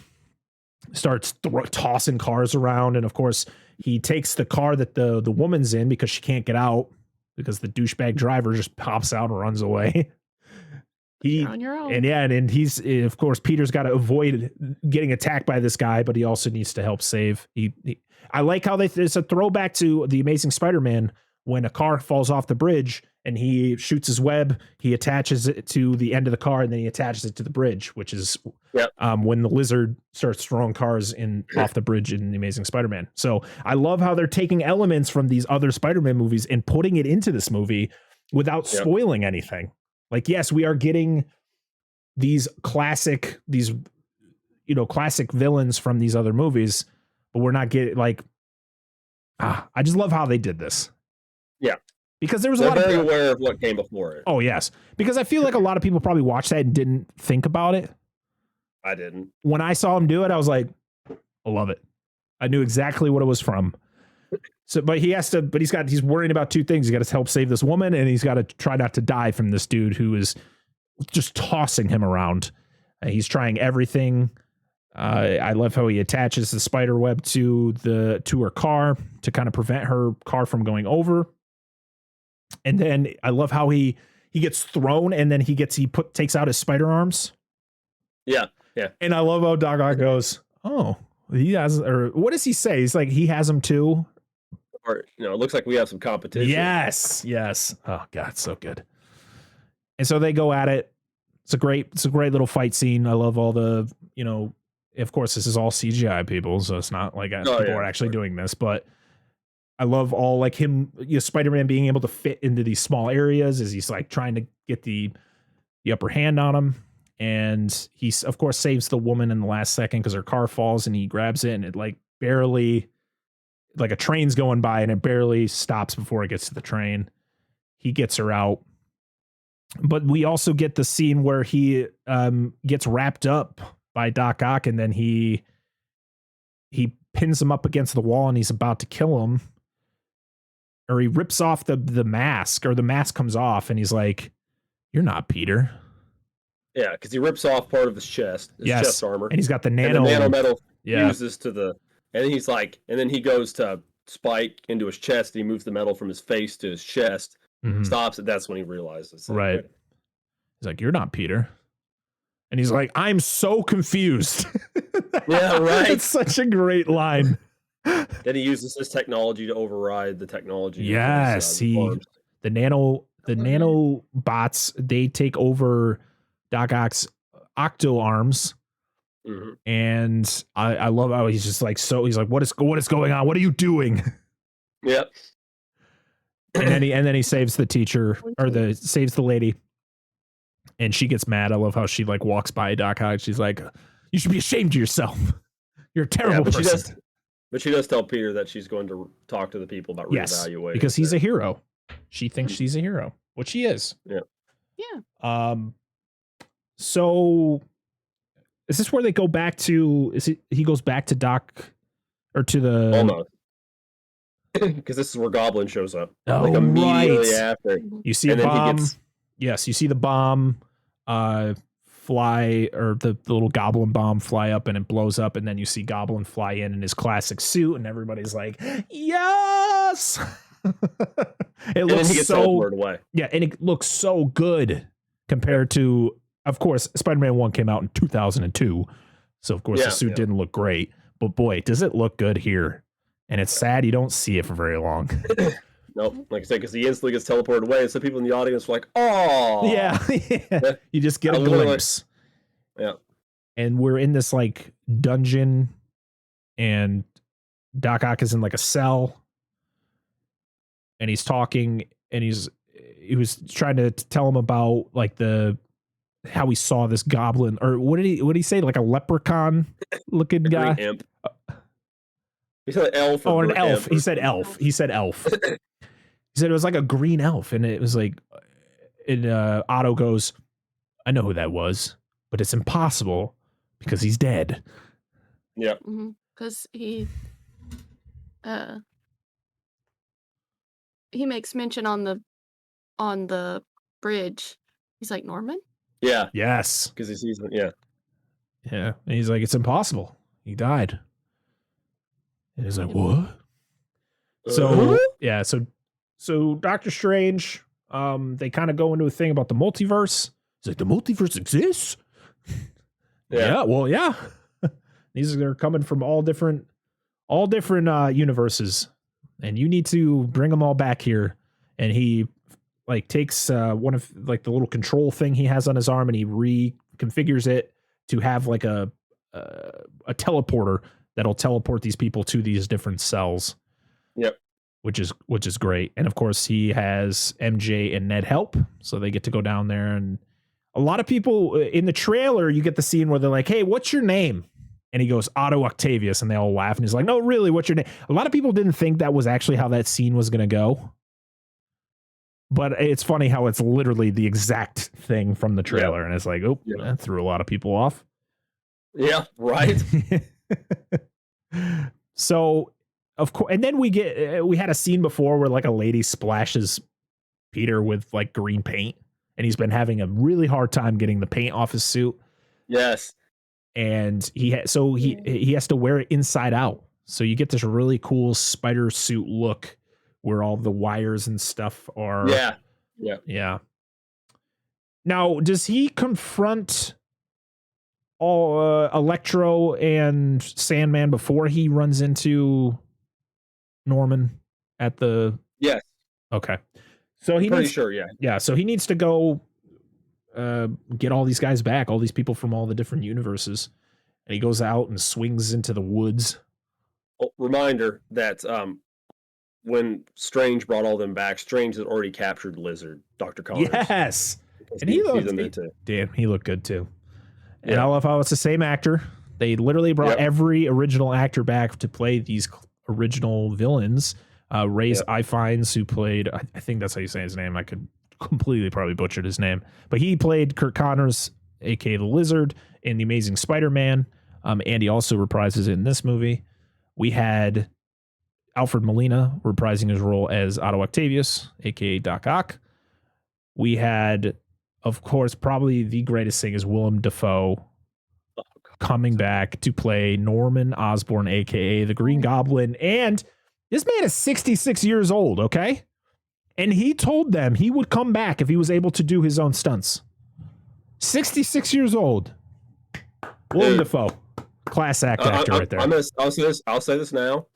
starts tossing cars around, and of course he takes the car that the woman's in because she can't get out because the douchebag driver just pops out and runs away. You're on your own. And he's, of course, Peter's got to avoid getting attacked by this guy, but he also needs to help save. I like how it's a throwback to the Amazing Spider-Man when a car falls off the bridge and he shoots his web, he attaches it to the end of the car and then he attaches it to the bridge, which is when the lizard starts throwing cars off the bridge in the Amazing Spider-Man. So I love how they're taking elements from these other Spider-Man movies and putting it into this movie without spoiling anything. Like, yes, we are getting these classic villains from these other movies, but we're not getting I just love how they did this. Yeah. Because there was They're a lot very aware of what came before it. Oh, yes. Because I feel like a lot of people probably watched that and didn't think about it. I didn't. When I saw him do it, I was like, I love it. I knew exactly what it was from. So, but he's worrying about 2 things. He's got to help save this woman, and he's got to try not to die from this dude who is just tossing him around. He's trying everything. I love how he attaches the spider web to her car to kind of prevent her car from going over. And then I love how he gets thrown, and then takes out his spider arms. Yeah, yeah. And I love how Doc Ock goes, "Oh, he has," or what does he say? He's like, he has them too. Or, it looks like we have some competition. Yes. Oh God, so good. And so they go at it. It's a great little fight scene. I love all the, of course this is all CGI people, so it's not like people are actually doing this, but I love all like him, Spider-Man being able to fit into these small areas as he's like trying to get the upper hand on him. And he of course saves the woman in the last second because her car falls and he grabs it and it like barely, like a train's going by and it barely stops before it gets to the train. He gets her out. But we also get the scene where he gets wrapped up by Doc Ock and then he pins him up against the wall and he's about to kill him. Or he rips off the mask, or the mask comes off and he's like, "You're not Peter." Yeah, because he rips off part of his chest, chest armor. And he's got the nanometal fuses to the, and then he's like, and then he goes to spike into his chest. And he moves the metal from his face to his chest, stops it. That's when he realizes. Right. He's like, "You're not Peter." And he's like, "I'm so confused." Yeah, right. It's such a great line. Then he uses his technology to override the technology. Yes, the nanobots, they take over Doc Ock's octo arms. Mm-hmm. And I love how he's just like, he's like, what is going on? What are you doing? Yep. And then he saves the teacher, or saves the lady. And she gets mad. I love how she like walks by Doc Ock. She's like, "You should be ashamed of yourself. You're a terrible person." But she does tell Peter that she's going to talk to the people about reevaluating. Because he's a hero. She thinks she's a hero, which he is. Yeah. Yeah. So is this where they go back to? He goes back to Doc, or to the? Almost. because this is where Goblin shows up. Oh, like immediately after. You see a bomb. Yes, you see the bomb fly, or the little Goblin bomb fly up, and it blows up, and then you see Goblin fly in his classic suit, and everybody's like, yes! It looks so away. Yeah, and it looks so good compared to, of course, Spider-Man 1 came out in 2002, so of course the suit didn't look great, but boy, does it look good here. And it's sad you don't see it for very long. Nope, like I said, because he instantly gets teleported away, and so people in the audience are like, "Oh, yeah." You just get a glimpse. Yeah, and we're in this like dungeon, and Doc Ock is in like a cell, and he's talking, and he was trying to tell him about like how he saw this goblin, or what did he say, like a leprechaun looking guy. Imp. He said elf. Oh, an elf. He said elf. He said elf. He said it was like a green elf, and it was like, and Otto goes, I know who that was, but it's impossible because he's dead. Yeah. Because he makes mention on the bridge. He's like, Norman? Yeah. Yes. Because he sees him. Yeah. Yeah. And he's like, it's impossible. He died. And he's like, what? So, yeah. So Doctor Strange, they kind of go into a thing about the multiverse. He's like, the multiverse exists? Yeah. Well, yeah. They're coming from all different universes, and you need to bring them all back here. And he like takes one of like the little control thing he has on his arm, and he reconfigures it to have like a teleporter that'll teleport these people to these different cells. Yep. Which is great. And of course he has MJ and Ned help, so they get to go down there. And a lot of people in the trailer, you get the scene where they're like, hey, what's your name? And he goes, Otto Octavius, and they all laugh, and he's like, no, really, what's your name? A lot of people didn't think that was actually how that scene was going to go, but it's funny how it's literally the exact thing from the trailer. And it's like, oh, that threw a lot of people off. Yeah, right. So of course, and then we had a scene before where like a lady splashes Peter with like green paint, and he's been having a really hard time getting the paint off his suit. Yes. And he has to wear it inside out. So you get this really cool spider suit look where all the wires and stuff are. Yeah. Yeah. Now, does he confront all Electro and Sandman before he runs into Norman at the? Yes. Okay. So so he needs to go get all these guys back, all these people from all the different universes, and he goes out and swings into the woods. Reminder that when Strange brought all them back, Strange had already captured Lizard, Dr. Connors. Yes. And he looked good too. And I love how it's the same actor. They literally brought every original actor back to play these original villains. Ray's Ifines, who played, I think that's how you say his name. I could completely probably butchered his name, but he played Kurt Connors, aka the Lizard, in The Amazing Spider-Man. And he also reprises it in this movie. We had Alfred Molina reprising his role as Otto Octavius, aka Doc Ock. We had, of course, probably the greatest thing is Willem Dafoe coming back to play Norman Osborn, aka the Green Goblin. And this man is 66 years old, okay? And he told them he would come back if he was able to do his own stunts. 66 years old. Willem Dafoe. Class actor right there. I'll say this now.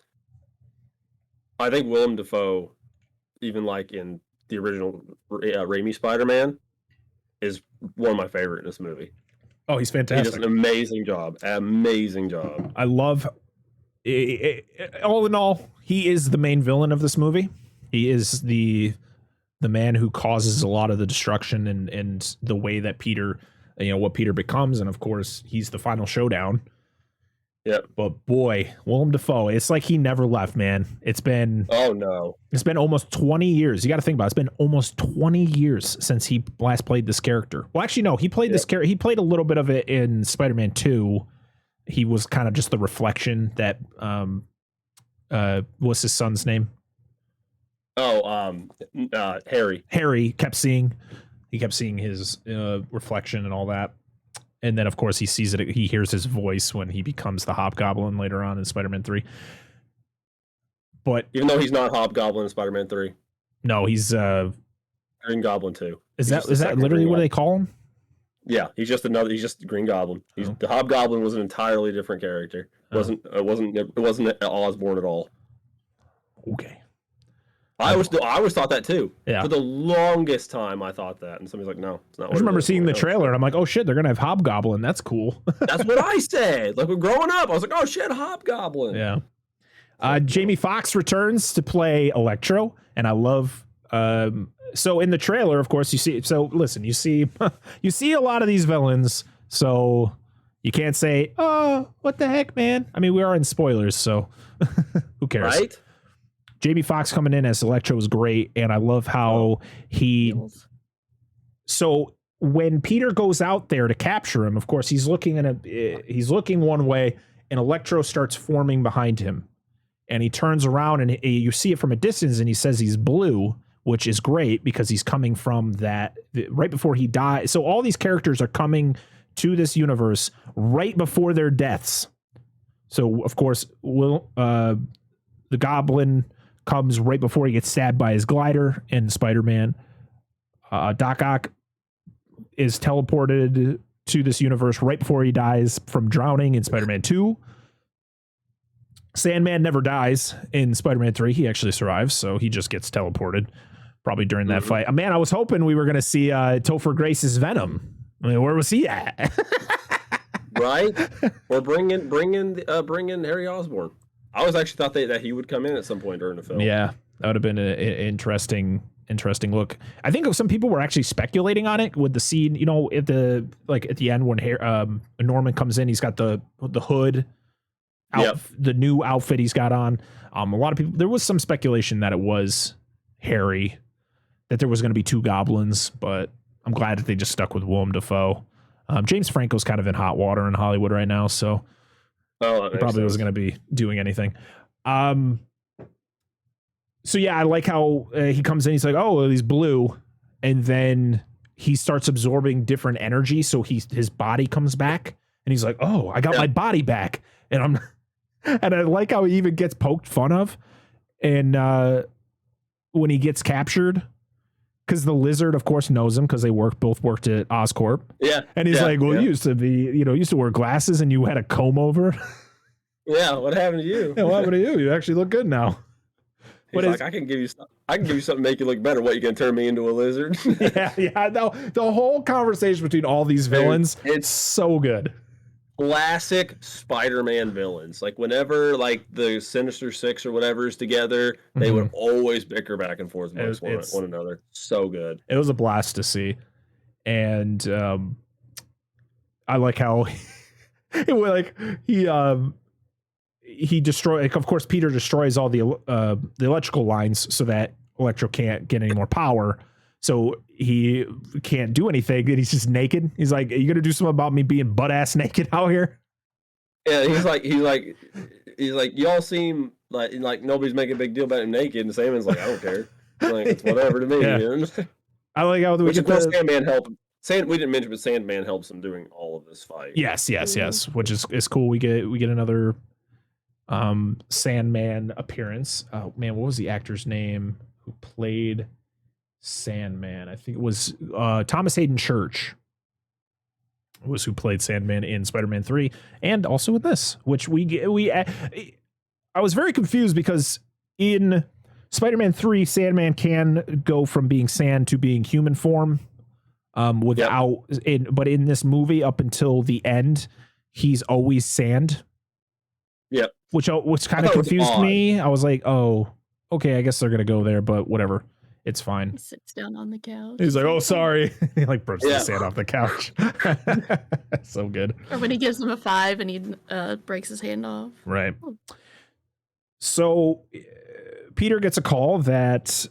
I think Willem Dafoe, even like in the original Raimi Spider-Man, is one of my favorite in this movie. Oh, he's fantastic. He does an amazing job. Amazing job. I love, all in all, he is the main villain of this movie. He is the man who causes a lot of the destruction and the way that Peter, what Peter becomes. And of course, he's the final showdown. Yep. But boy, Willem Dafoe, it's like he never left, man. It's been almost 20 years. You got to think about it. It's been almost 20 years since he last played this character. Well, actually, no, he played this character. He played a little bit of it in Spider-Man 2. He was kind of just the reflection that, what's his son's name? Harry. Harry kept seeing his reflection and all that. And then, of course, he sees it. He hears his voice when he becomes the Hobgoblin later on in Spider-Man 3. But even though he's not Hobgoblin in Spider-Man 3. No, he's Green Goblin 2. Is that literally what they call him? Yeah, he's just Green Goblin. The Hobgoblin was an entirely different character. It wasn't Osborn at all. Okay. I always thought that too. Yeah. For the longest time, I thought that, and somebody's like, "No, it's not." I just remember seeing the trailer, and I'm like, "Oh shit, they're gonna have Hobgoblin. That's cool." That's what I said. Like, growing up, I was like, "Oh shit, Hobgoblin." Yeah. Jamie Foxx returns to play Electro, and I love. So in the trailer, of course, you see. So listen, you see a lot of these villains. So you can't say, "Oh, what the heck, man." I mean, we are in spoilers, so who cares? Right. Jamie Foxx coming in as Electro was great, and I love how So when Peter goes out there to capture him, of course, he's looking one way, and Electro starts forming behind him, and he turns around, and you see it from a distance, and he says he's blue, which is great because he's coming from that right before he died. So all these characters are coming to this universe right before their deaths. So of course, the Goblin comes right before he gets stabbed by his glider in Spider-Man. Doc Ock is teleported to this universe right before he dies from drowning in Spider-Man 2. Sandman never dies in Spider-Man 3. He actually survives, so he just gets teleported probably during that fight. Man, I was hoping we were going to see Topher Grace's Venom. I mean, where was he at? Right? Or bring in Harry Osborn. I always actually thought that he would come in at some point during the film. Yeah, that would have been an interesting look. I think some people were actually speculating on it with the scene, at the end when Norman comes in, he's got the hood, the new outfit he's got on. A lot of people, there was some speculation that it was Harry, that there was going to be two goblins, but I'm glad that they just stuck with Willem Dafoe. James Franco's kind of in hot water in Hollywood right now, so he probably wasn't going to be doing anything. So yeah, I like how he comes in. He's like, "Oh, he's blue," and then he starts absorbing different energy. So his body comes back, and he's like, "Oh, I got my body back." And I like how he even gets poked fun of, and when he gets captured, because the Lizard, of course, knows him because they both worked at Oscorp. Yeah, and he's like, "Well, you used to wear glasses and you had a comb over." Yeah, what happened to you? Yeah, what happened to you? You actually look good now. He's like, I can give you something to make you look better. What, you can turn me into a lizard? yeah. No, the whole conversation between all these villains, it's so good. Classic Spider-Man villains. Like whenever the Sinister Six or whatever is together, they would always bicker back and forth amongst one another. So good. It was a blast to see, and I like how he destroyed. Of course, Peter destroys all the electrical lines so that Electro can't get any more power. So he can't do anything, and he's just naked. He's like, "Are you gonna do something about me being butt ass naked out here?" Yeah, he's like, y'all seem like nobody's making a big deal about him naked, and Sandman's like, "I don't care. Like, it's whatever to me." Yeah. I like how we get Sandman help. We didn't mention, but Sandman helps him during all of this fight. Yes, which is cool. We get another Sandman appearance. Oh man, what was the actor's name who played Sandman? I think it was Thomas Hayden Church was who played Sandman in Spider-Man 3 and also in this, which I was very confused because in Spider-Man 3 Sandman can go from being sand to being human form but in this movie up until the end he's always sand. Yep. Which kind of confused me. I was like, "Oh, okay, I guess they're gonna go there, but whatever. It's fine." He sits down on the couch. He's like, "Oh, sorry." He brushes the sand off the couch. So good. Or when he gives him a 5 and he breaks his hand off. Right. So Peter gets a call that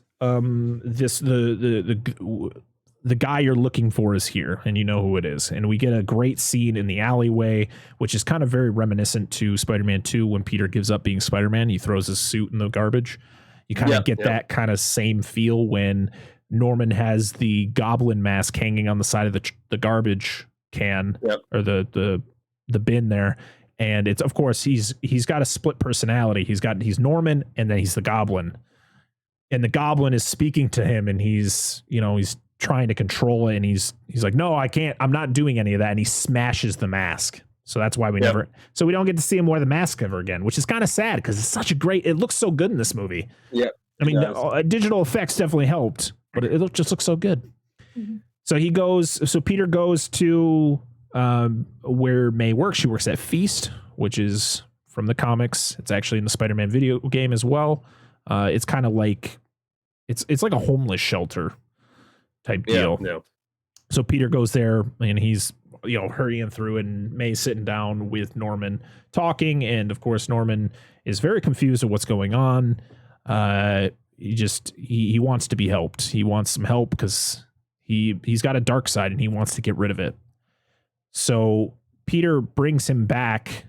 the guy you're looking for is here, and you know who it is. And we get a great scene in the alleyway, which is kind of very reminiscent to Spider-Man 2 when Peter gives up being Spider-Man. He throws his suit in the garbage. You kind of get that kind of same feel when Norman has the Goblin mask hanging on the side of the garbage can or the bin there. And it's, of course, he's got a split personality. He's Norman, and then he's the Goblin. And the Goblin is speaking to him, and he's trying to control it, and he's like, no, I can't. I'm not doing any of that. And he smashes the mask. So that's why we don't get to see him wear the mask ever again, which is kind of sad because it's such it looks so good in this movie. Yeah. I mean, digital effects definitely helped, but it just looks so good. Mm-hmm. So Peter goes to where May works. She works at Feast, which is from the comics. It's actually in the Spider-Man video game as well. It's kind of like it's like a homeless shelter type deal. Yeah. So Peter goes there, and he's hurrying through, and May's sitting down with Norman talking, and of course Norman is very confused at what's going on. He wants to be helped. He wants some help because he's got a dark side, and he wants to get rid of it. So Peter brings him back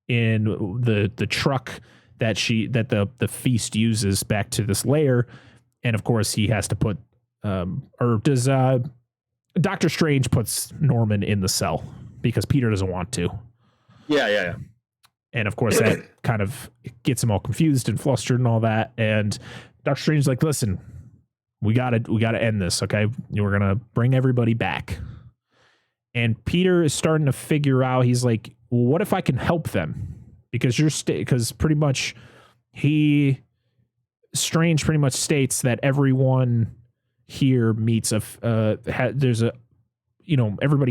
in the truck that the Feast uses back to this lair, and of course he has to put Doctor Strange puts Norman in the cell because Peter doesn't want to. Yeah. And of course that kind of gets him all confused and flustered and all that. And Doctor Strange's like, listen, we gotta end this. Okay. We're going to bring everybody back. And Peter is starting to figure out, he's like, well, what if I can help them? Because because pretty much Strange pretty much states that everyone here meets everybody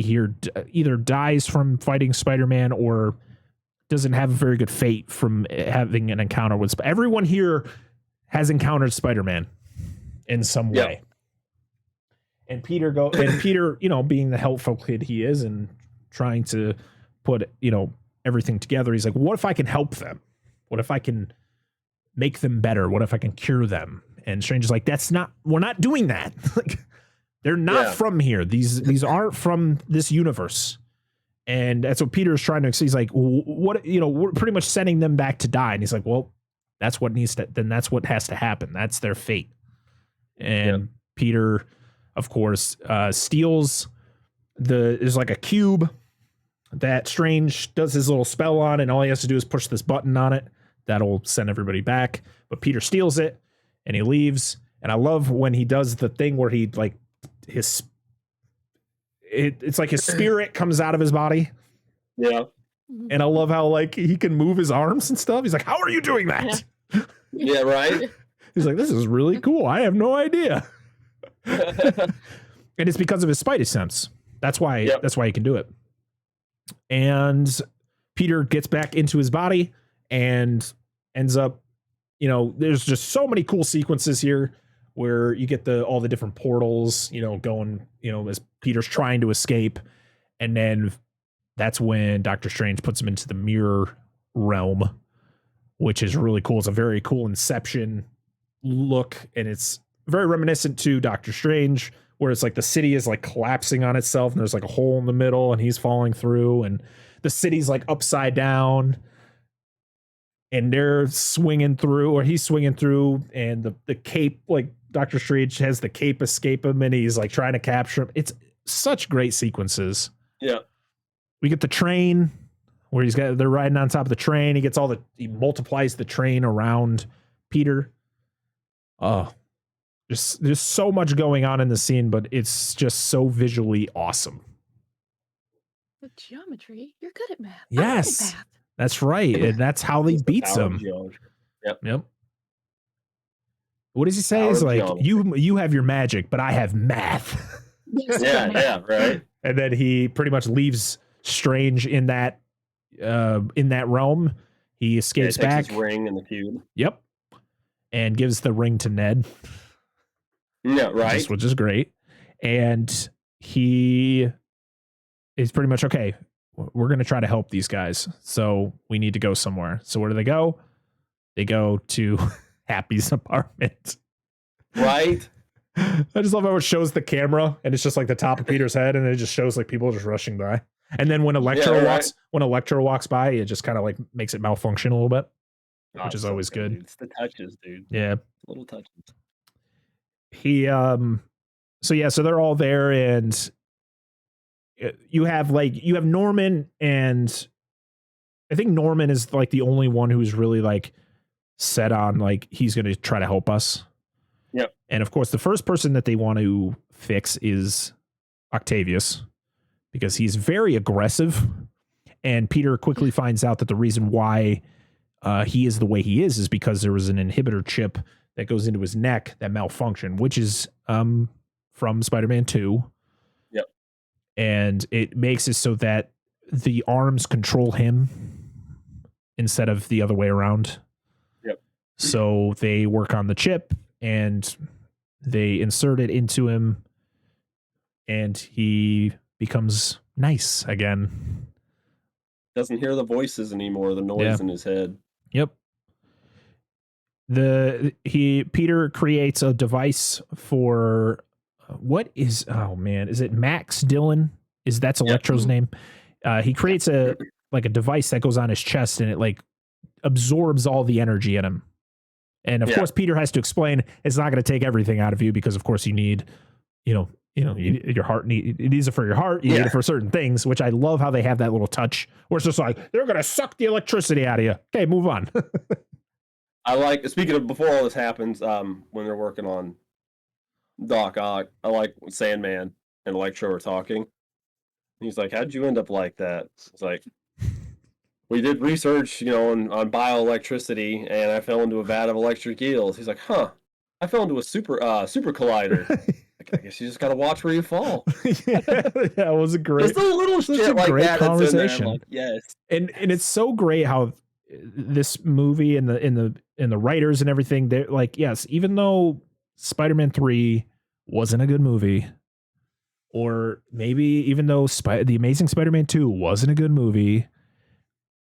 here either dies from fighting Spider-Man or doesn't have a very good fate from having an encounter with everyone here has encountered Spider-Man in some way. And Peter being the helpful kid he is and trying to put everything together, he's like, what if I can help them? What if I can make them better? What if I can cure them? And Strange is like, we're not doing that. Like, they're not from here. These aren't from this universe. And that's what Peter's trying to say. He's like, what, we're pretty much sending them back to die. And he's like, well, that's what has to happen. That's their fate. And Peter, of course, steals there's like a cube that Strange does his little spell on, and all he has to do is push this button on it. That'll send everybody back. But Peter steals it, and he leaves. And I love when he does the thing where he like it's like his spirit comes out of his body. Yeah. And I love how like he can move his arms and stuff. He's like, how are you doing that? Yeah, right. He's like, this is really cool. I have no idea. And it's because of his Spidey sense. That's why he can do it. And Peter gets back into his body and ends up, there's just so many cool sequences here where you get all the different portals, going, as Peter's trying to escape. And then that's when Doctor Strange puts him into the mirror realm, which is really cool. It's a very cool Inception look, and it's very reminiscent to Doctor Strange, where it's like the city is like collapsing on itself, and there's like a hole in the middle, and he's falling through, and the city's like upside down, and they're swinging through, or he's swinging through, and the cape, like Doctor Strange has the cape escape him, and he's like trying to capture him. It's such great sequences. Yeah. We get the train where they're riding on top of the train. He multiplies the train around Peter. Oh, there's so much going on in the scene, but it's just so visually awesome. With geometry, you're good at math. Yes, I'm good at math. That's right, and that's how he beats him. Yep. What does he say? He's like, you have your magic, but I have math. Yeah, right. And then he pretty much leaves Strange in that realm. He escapes back. His ring in the cube. Yep. And gives the ring to Ned. Yeah, right. Which is great. And he is pretty much, okay, we're going to try to help these guys. So we need to go somewhere. So where do they go? They go to Happy's apartment. Right. I just love how it shows the camera, and it's just like the top of Peter's head, and it just shows like people just rushing by. And then when Electro walks by, it just kind of like makes it malfunction a little bit. which is always good. Dude. It's the touches, dude. Yeah. Little touches. So they're all there, and you have Norman, and I think Norman is like the only one who's really like set on like he's going to try to help us. Yep. And of course, the first person that they want to fix is Octavius, because he's very aggressive, and Peter quickly finds out that the reason why he is the way he is because there was an inhibitor chip that goes into his neck that malfunctioned, which is from Spider-Man 2. Yep. And it makes it so that the arms control him instead of the other way around. Yep. So they work on the chip and they insert it into him, and he becomes nice again. Doesn't hear the voices anymore, the noise in his head. Yep. Peter creates a device for is it Max Dillon? That's Electro's name? He creates a device that goes on his chest, and it like absorbs all the energy in him. And of course, Peter has to explain it's not going to take everything out of you, because of course you need, your heart it needs it for your heart. You need it for certain things, which I love how they have that little touch where it's just like, they're going to suck the electricity out of you. Okay, move on. I like, speaking of before all this happens, when they're working on Doc Ock, I like when Sandman and Electro are talking. He's like, how'd you end up like that? It's like, we did research, on bioelectricity, and I fell into a vat of electric eels. He's like, I fell into a super collider. I guess you just got to watch where you fall. It was a great, just a little shit like that. Conversation. Like, yes. And it's so great how this movie and the writers and everything, they're like, yes, even though Spider-Man 3 wasn't a good movie, or maybe even though The Amazing Spider-Man 2 wasn't a good movie,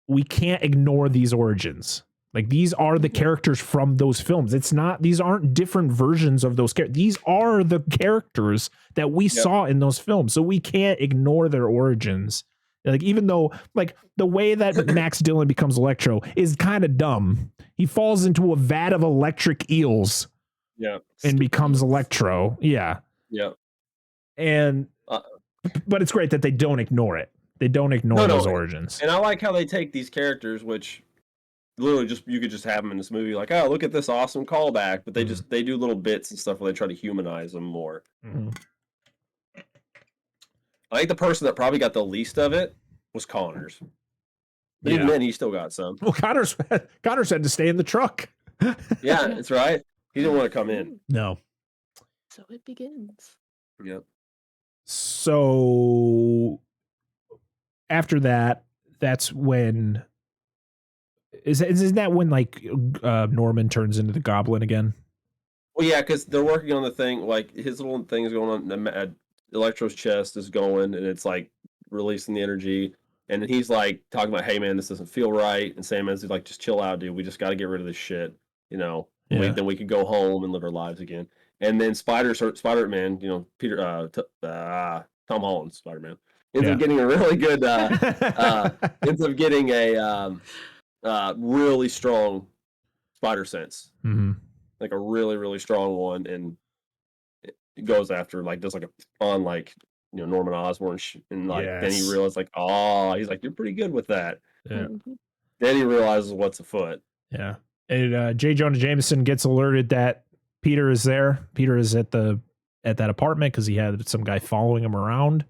we can't ignore these origins. Like, these are the characters from those films. These aren't different versions of those characters. These are the characters that we saw in those films. So we can't ignore their origins. Like, even though, like, the way that Max Dillon becomes Electro is kind of dumb. He falls into a vat of electric eels. Yeah. And becomes Electro. Yeah. Yeah. And, but it's great that they don't ignore it. They don't ignore those origins. And I like how they take these characters, which literally you could just have them in this movie, like, oh, look at this awesome callback, but they do little bits and stuff where they try to humanize them more. Mm-hmm. I think the person that probably got the least of it was Connors. But even then, he still got some. Well, Connors had to stay in the truck. Yeah, that's right. He didn't want to come in. No. So it begins. Yep. So after that, that's when isn't that when like Norman turns into the Goblin again? Well, yeah, because they're working on the thing, like his little thing is going on. Electro's chest is going, and it's like releasing the energy. And he's like talking about, hey man, this doesn't feel right. And Sandman's like, just chill out, dude. We just got to get rid of this shit, Then we could go home and live our lives again. And then Spider-Man, Peter, Tom Holland's Spider-Man ends up getting a really good, ends up getting a really strong spider sense, like a really, really strong one, and it goes after does like a on Norman Osborn, and then he realized he's like, you're pretty good with that. Yeah. Then he realizes what's afoot. Yeah. And J. Jonah Jameson gets alerted that Peter is there. Peter is at that apartment because he had some guy following him around.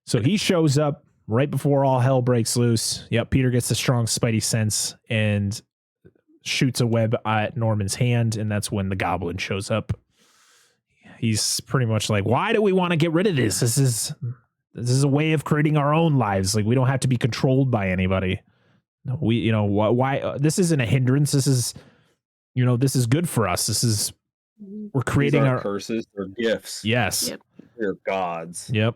So he shows up right before all hell breaks loose. Yep, Peter gets a strong spidey sense and shoots a web at Norman's hand, and that's when the Goblin shows up. He's pretty much like, why do we want to get rid of this? This is a way of creating our own lives. Like, we don't have to be controlled by anybody. Why this isn't a hindrance. This is, this is good for us. We're creating our curses or gifts. Yes. Yep. They're gods. Yep.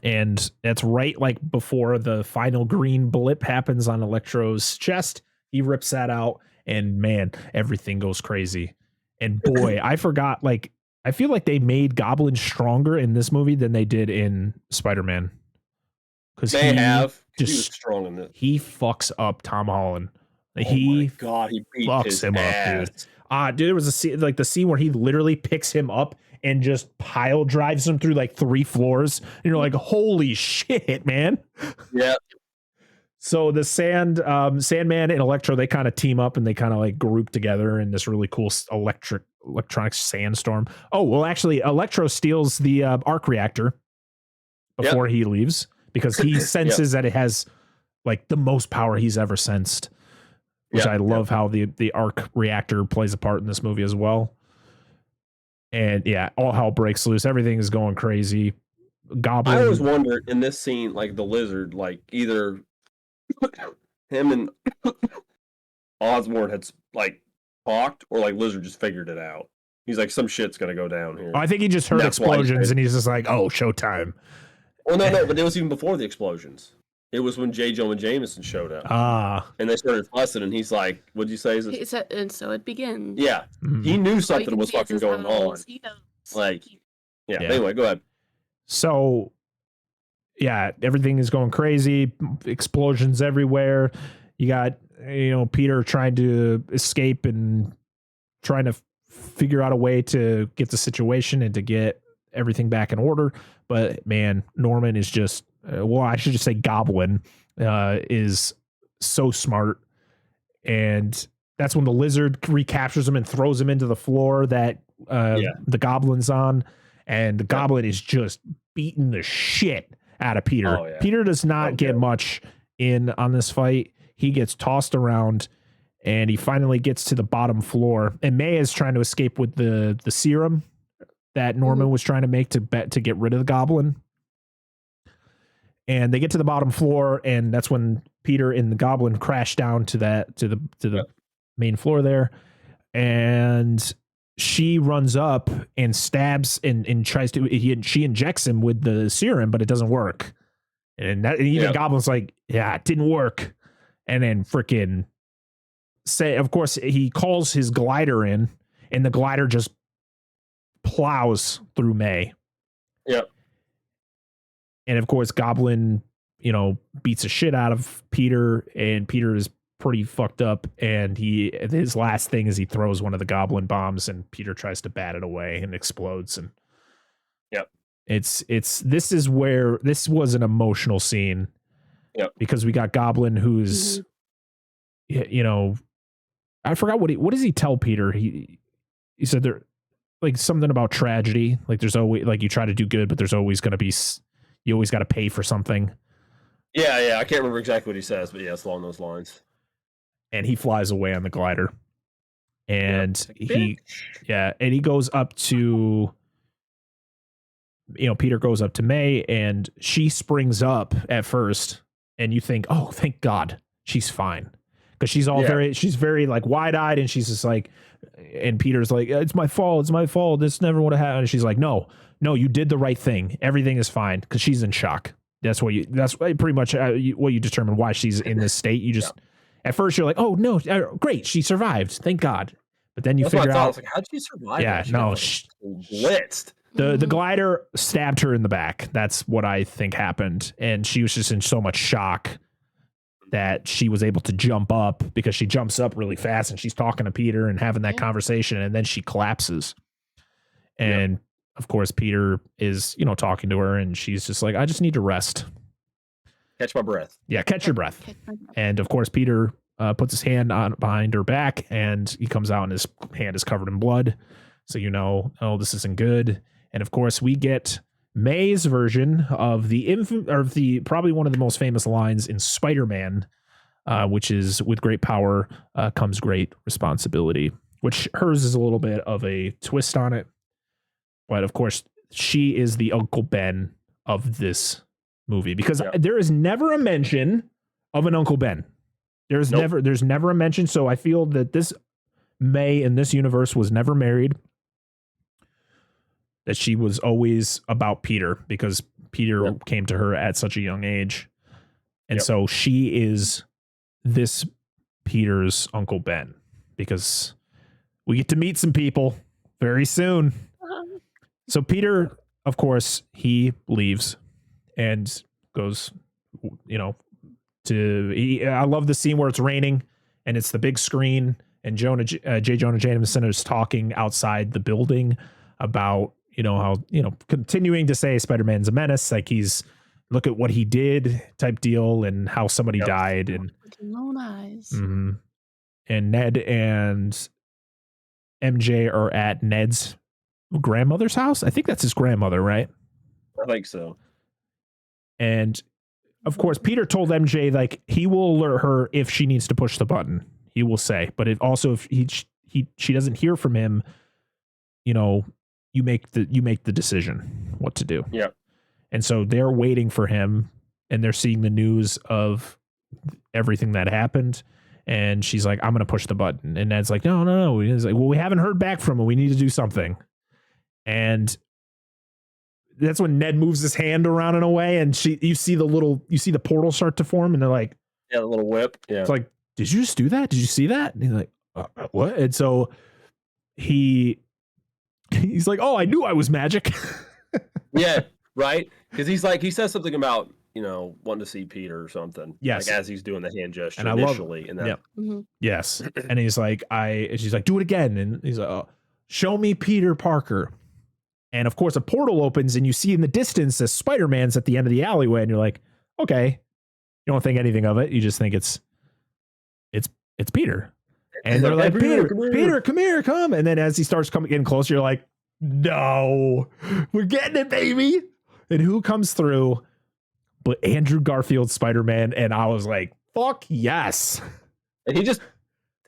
And that's right before the final green blip happens on Electro's chest. He rips that out, and man, everything goes crazy. And boy, I forgot, I feel like they made Goblin stronger in this movie than they did in Spider-Man. Because he was strong in this. He fucks up Tom Holland. He God, he beat fucks him up, dude. Dude, there was a scene, like the scene where he literally picks him up and just pile drives him through like 3 floors. And you're like, holy shit, man. Yeah. So the Sandman and Electro, they kind of team up and they kind of like group together in this really cool electronic sandstorm. Oh, well, actually, Electro steals the arc reactor before he leaves because he senses that it has like the most power he's ever sensed, which I love how the arc reactor plays a part in this movie as well. And all hell breaks loose. Everything is going crazy. Goblin. I always wonder in this scene, like the lizard, like either him and Osborn had like talked, or like Lizard just figured it out. He's like, some shit's gonna go down here. I think he just heard explosions and he's just like, oh, showtime. Well, no, but it was even before the explosions. It was when J. Jonah Jameson showed up. And they started fussing, and he's like, what'd you say? He said, and so it begins. Yeah. He knew something was fucking going on. He knows. Like, anyway, go ahead. So, everything is going crazy. Explosions everywhere. You got, Peter trying to escape and trying to figure out a way to get the situation and to get everything back in order. But, man, Norman is just, I should just say Goblin is so smart. And that's when the lizard recaptures him and throws him into the floor that the Goblin's on. And the Goblin is just beating the shit out of Peter. Oh, yeah. Peter does not get much in on this fight. He gets tossed around and he finally gets to the bottom floor. And May is trying to escape with the serum that Norman was trying to make to get rid of the Goblin. And they get to the bottom floor, and that's when Peter and the Goblin crash down to the main floor there. And she runs up and stabs and tries to. She injects him with the serum, but it doesn't work. And even Goblin's like, it didn't work. And then freaking of course, he calls his glider in, and the glider just plows through May. Yep. And of course, Goblin, beats the shit out of Peter, and Peter is pretty fucked up. And his last thing is he throws one of the Goblin bombs, and Peter tries to bat it away and explodes. And this was an emotional scene. Yep. Because we got Goblin, who's, I forgot what does he tell Peter? He said there, like something about tragedy. Like there's always, like you try to do good, but there's always going to be. You always got to pay for something. Yeah. I can't remember exactly what he says, but it's along those lines. And he flies away on the glider. And he goes up to, Peter goes up to May, and she springs up at first, and you think, oh, thank God, she's fine. Because she's she's very like wide-eyed, and she's just like, and Peter's like, it's my fault. This never would have happened. And she's like, no, you did the right thing. Everything is fine. Because she's in shock. That's pretty much what you determine why she's in this state. You just, at first you're like, oh no, great. She survived. Thank God. But then you figure out, I was like, how'd she survive? Yeah, blitzed. The glider stabbed her in the back. That's what I think happened. And she was just in so much shock that she was able to jump up, because she jumps up really fast and she's talking to Peter and having that conversation, and then she collapses. And of course, Peter is, talking to her, and she's just like, I just need to rest. Catch my breath. Yeah, catch your breath. And of course, Peter puts his hand on behind her back, and he comes out and his hand is covered in blood. So, oh, this isn't good. And of course, we get May's version of the probably one of the most famous lines in Spider-Man, which is, with great power comes great responsibility, which hers is a little bit of a twist on it. But of course, she is the Uncle Ben of this movie, because there is never a mention of an Uncle Ben. There's never a mention. So I feel that this May in this universe was never married. That she was always about Peter, because Peter came to her at such a young age. And so she is this Peter's Uncle Ben, because we get to meet some people very soon. So Peter, of course, he leaves and goes, I love the scene where it's raining and it's the big screen, and J. Jonah Jameson is talking outside the building about, how, continuing to say Spider-Man's a menace, like he's look at what he did type deal, and how somebody died, and own eyes. Mm-hmm. And Ned and MJ are at Ned's grandmother's house. I think that's his grandmother, right? I think so. And of course, Peter told MJ, like, he will alert her if she needs to push the button. He will say, but if she doesn't hear from him, you make the decision what to do. Yeah. And so they're waiting for him, and they're seeing the news of everything that happened. And she's like, I'm going to push the button. And Ned's like, no. He's like, well, we haven't heard back from him. We need to do something. And that's when Ned moves his hand around in a way, and you see the portal start to form, and they're like, yeah, the little whip. Yeah. It's like, did you just do that? Did you see that? And he's like, what? And so he's like, oh, I knew I was magic. Yeah. Right. Because he says something about, wanting to see Peter or something. Yes. Like as he's doing the hand gesture and initially. And yeah. Mm-hmm. Yes. And he's like, she's like, do it again. And he's like, oh, show me Peter Parker. And of course a portal opens, and you see in the distance as Spider-Man's at the end of the alleyway, and you're like, okay. You don't think anything of it. You just think it's Peter. And they're like, Peter, come here. And then as he starts getting closer, you're like, no, we're getting it, baby. And who comes through but Andrew Garfield Spider-Man? And I was like, fuck yes. And he just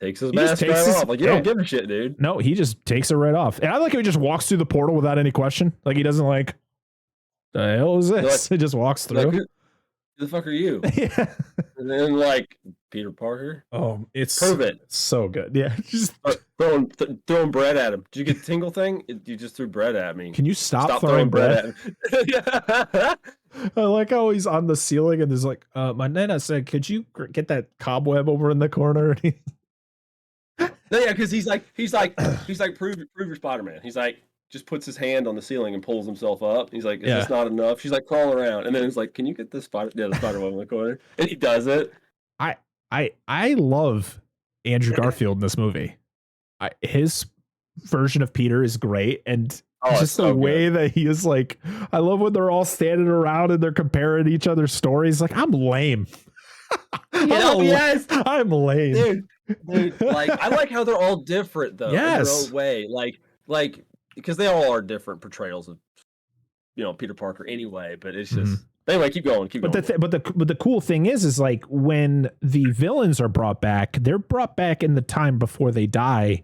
takes his mask right off. Like, you don't give a shit, dude. No, he just takes it right off. And I like how he just walks through the portal without any question. Like, he doesn't like, the hell is this? He just walks through. Like, who the fuck are you? Yeah. And then like, Peter Parker. Oh, it's perfect. So good. Yeah. Just throwing bread at him. Did you get the tingle thing? You just threw bread at me. Can you stop throwing bread at him? I like how he's on the ceiling, and there's like, my nana said, could you get that cobweb over in the corner? No, yeah, because he's like prove your Spider-Man. He's like, just puts his hand on the ceiling and pulls himself up. He's like, is this not enough? She's like crawling around, and then it's like, can you get the spider web in the corner? And he does it. I love Andrew Garfield in this movie. His version of Peter is great, and just the way that he is like, I love when they're all standing around and they're comparing each other's stories. Like, I'm lame. Yes, I'm lame, dude. Like, I like how they're all different though, in their own way. Like because they all are different portrayals of, Peter Parker anyway. But it's just anyway. Keep going. But the cool thing is like when the villains are brought back, they're brought back in the time before they die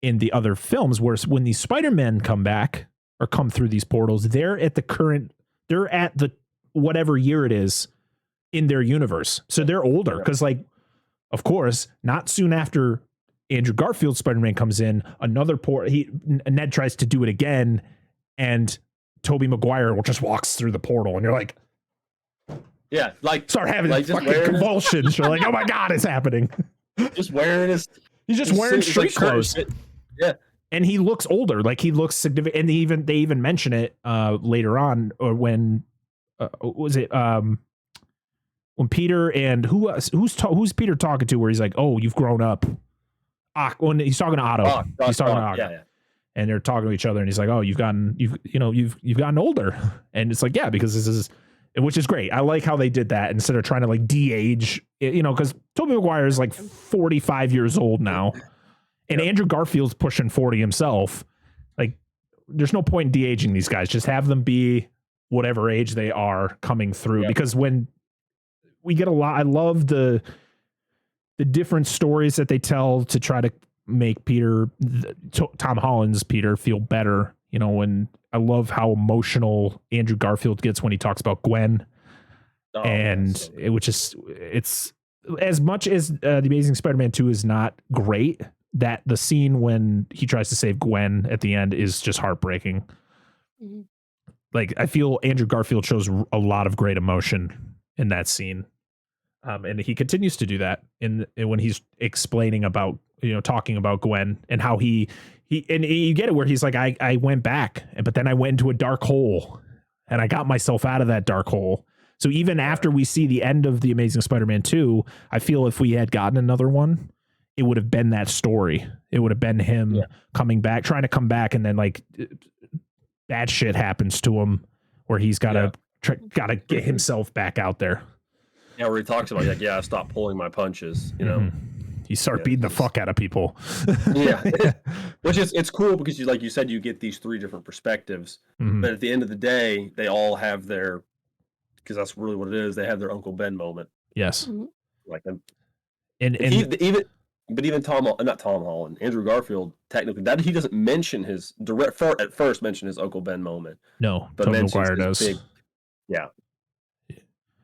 in the other films. Whereas when these Spider-Men come back or come through these portals, they're at the whatever year it is in their universe. So they're older because, like, of course, not soon after Andrew Garfield Spider-Man comes in, another Ned tries to do it again, and Tobey Maguire just walks through the portal, and you're like, yeah, like start having like fucking convulsions. You're like, oh my god, it's happening. Just wearing he's just wearing street clothes. Yeah. And he looks older, like he looks significant. And they even mention it later on, or when was it when Peter and who's Peter talking to, where he's like, oh, you've grown up. When he's talking to Otto, he's talking to Otto, and they're talking to each other, and he's like, oh, you've gotten older, and it's like, yeah, because this is, which is great. I like how they did that instead of trying to like de-age, because Tobey Maguire is like 45 years old now, and Andrew Garfield's pushing 40 himself. Like, there's no point in de-aging these guys. Just have them be whatever age they are coming through, because when we get I love the different stories that they tell to try to make Tom Holland's Peter feel better. And I love how emotional Andrew Garfield gets when he talks about Gwen, it's as much as The Amazing Spider-Man 2 is not great, that the scene when he tries to save Gwen at the end is just heartbreaking. Mm-hmm. Like, I feel Andrew Garfield shows a lot of great emotion in that scene. And he continues to do that when he's explaining about, talking about Gwen and how he and you get it where he's like, I went back, but then I went into a dark hole and I got myself out of that dark hole. So even after we see the end of The Amazing Spider-Man 2, I feel if we had gotten another one, it would have been that story. It would have been him coming back, trying to come back, and then like bad shit happens to him where he's got to get himself back out there. Yeah, where he talks about like, I stopped pulling my punches, you know. You start beating the fuck out of people. Which is, it's cool because you, like you said, you get these 3 different perspectives, but at the end of the day, they all have their, because that's really what it is. They have their Uncle Ben moment. Yes. Like them. And even not Tom Holland, Andrew Garfield, technically that he doesn't mention his at first mention his Uncle Ben moment. No, but Tobey Maguire does. Yeah,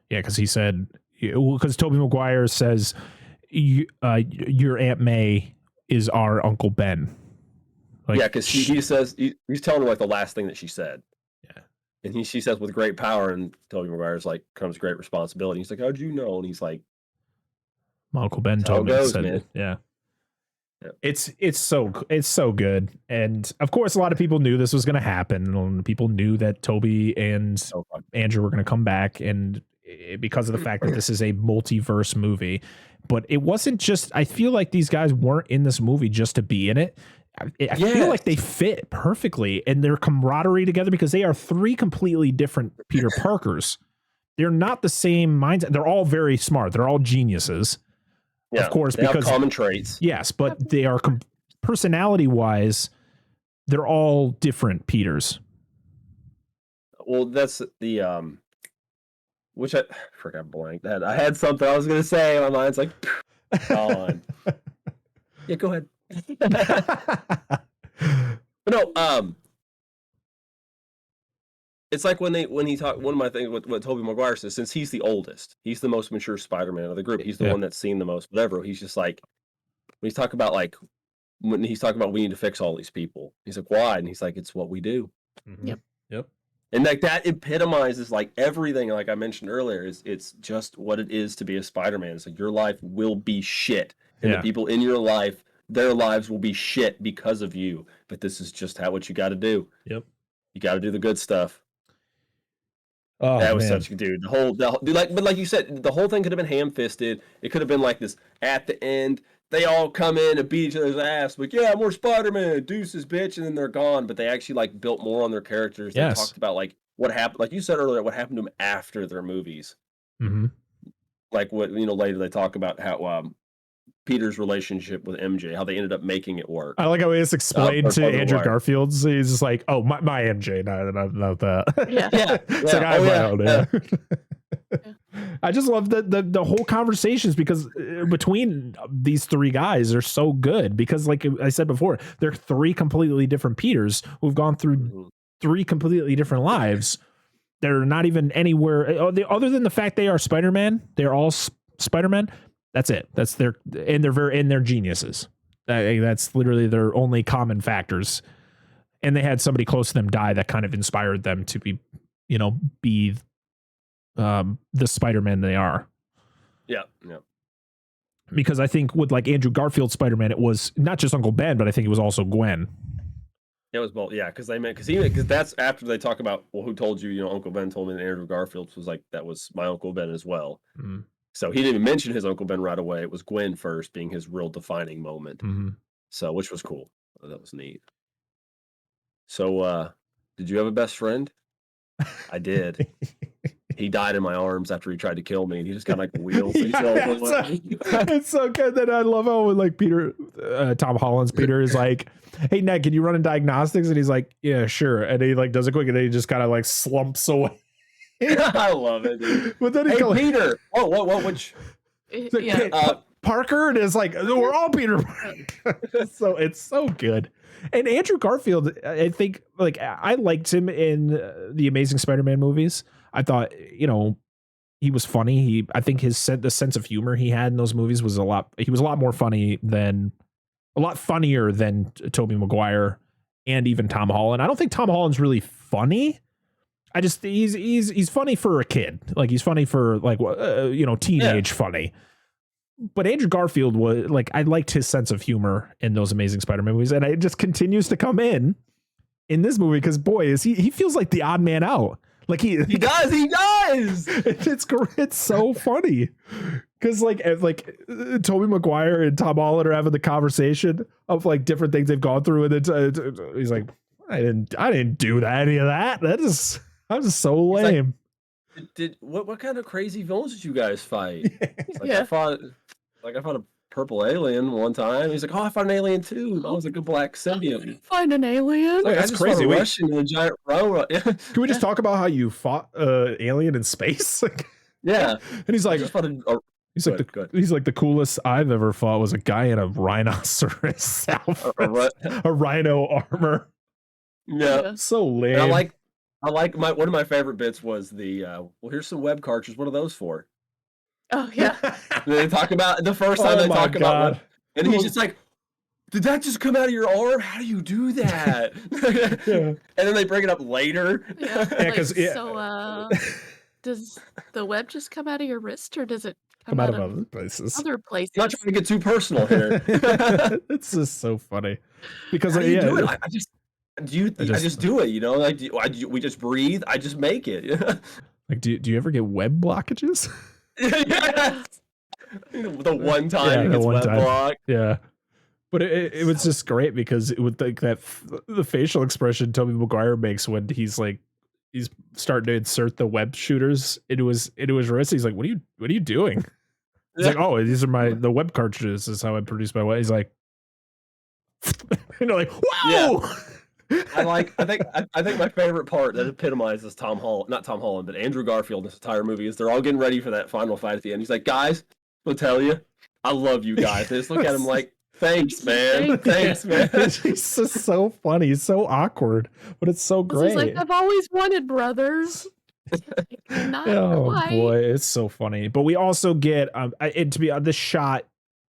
because he said, because Tobey Maguire says, your Aunt May is our Uncle Ben. Like, because he says he's telling her like the last thing that she said. Yeah, and she says with great power, and Tobey Maguire's like comes great responsibility. He's like, how'd you know? And he's like, my Uncle Ben told me. Yeah. It's so good, and of course a lot of people knew this was going to happen, and people knew that Toby and Andrew were going to come back, and because of the fact that this is a multiverse movie. But it wasn't just, I feel like these guys weren't in this movie just to be in it. I feel like they fit perfectly and their camaraderie together, because they are 3 completely different Peter Parkers. They're not the same mindset. They're all very smart. They're all geniuses. Yeah, of course, because have common traits. Yes, but they are personality wise, they're all different Peters. Well, that's the which I forgot blank. That I had something I was gonna say, and my mind's like gone. Yeah, go ahead. But no, it's like when he talked. One of my things, what Tobey Maguire says, since he's the oldest, he's the most mature Spider-Man of the group. He's the one that's seen the most. Whatever. He's just like, when he's talking about like, when he's talking about we need to fix all these people. He's like, why? And he's like, it's what we do. Yep. And like that epitomizes like everything. Like I mentioned earlier, it's just what it is to be a Spider-Man. It's like your life will be shit, and the people in your life, their lives will be shit because of you. But this is just what you got to do. Yep. You got to do the good stuff. Oh, that was such a dude. But like you said, the whole thing could have been ham-fisted. It could have been like this at the end. They all come in and beat each other's ass. Like, yeah, more Spider-Man, deuces, bitch, and then they're gone. But they actually like built more on their characters. They talked about like what happened, like you said earlier, what happened to them after their movies. Like what later they talk about how Peter's relationship with MJ, how they ended up making it work. I like how it's explained to Andrew Garfield's. He's just like, oh, my MJ, not that. Yeah. It's like, I have my own. I just love the whole conversations, because between these 3 guys are so good, because like I said before, they're 3 completely different Peters who've gone through 3 completely different lives. They're not even anywhere other than the fact they are Spider-Man. They're all Spider-Man. That's it. That's they're geniuses. That's literally their only common factors. And they had somebody close to them die that kind of inspired them to be the Spider-Man they are. Yeah. Because I think with like Andrew Garfield Spider-Man, it was not just Uncle Ben, but I think it was also Gwen. It was both, because that's after they talk about, well, who told you, Uncle Ben told me that Andrew Garfield was like, that was my Uncle Ben as well. So he didn't even mention his Uncle Ben right away. It was Gwen first being his real defining moment. So, which was cool. That was neat. So, did you have a best friend? I did. He died in my arms after he tried to kill me, and he just got like wheels. It's so good that I love how like Peter, Tom Holland's Peter is like, hey, Ned, can you run in diagnostics? And he's like, yeah, sure. And he like does it quick, and then he just kind of like slumps away. I love it, dude. But then Peter. What? Which? Parker, and it's like we're all Peter Parker. So it's so good. And Andrew Garfield, I think, like I liked him in the Amazing Spider-Man movies. I thought, he was funny. I think the sense of humor he had in those movies was a lot more funnier than Tobey Maguire and even Tom Holland. I don't think Tom Holland's really funny. I just he's funny for a kid. Like he's funny for like teenage funny. But Andrew Garfield was like, I liked his sense of humor in those Amazing Spider-Man movies, and it just continues to come in this movie because boy, is he feels like the odd man out. Like he does. It's so funny. Because Tobey Maguire and Tom Holland are having the conversation of like different things they've gone through, and he's like, I didn't do any of that. That was so lame. Like, what kind of crazy villains did you guys fight? Yeah. I fought a purple alien one time. He's like, oh, I fought an alien too. I was like a black symbiote. Find an alien? Like, that's crazy. Fought a Russian in a giant robot. Can we just talk about how you fought alien in space? Yeah. And he's like, he's like the coolest I've ever fought was a guy in a rhinoceros outfit, a rhino armor. Yeah. So lame. And I like one of my favorite bits was the well, here's some web cartridges. What are those for? Oh yeah. They talk about the first time they talk about it, and he's just like, did that just come out of your arm? How do you do that? And then they bring it up later. Yeah, so does the web just come out of your wrist, or does it come out of other places? Other places. I'm not trying to get too personal here. It's just so funny because how do you do it? I just do it, you know, like we just breathe. I just make it. Like, do you ever get web blockages? Yes. The one time it's web block. Yeah. But it was just great because it would like that the facial expression Tobey Maguire makes when he's starting to insert the web shooters into his wrist. He's like, what are you doing? He's like, oh, these are the web cartridges. This is how I produce my web. He's like, and they're like, whoa. Yeah. I think my favorite part that epitomizes not Tom Holland, but Andrew Garfield in this entire movie is they're all getting ready for that final fight at the end. He's like, guys, I'll tell you, I love you guys. They just look at him like, thanks, man. Thanks, man. It's just so funny. It's so awkward, but it's so great. He's like, I've always wanted brothers. Boy, it's so funny. But we also get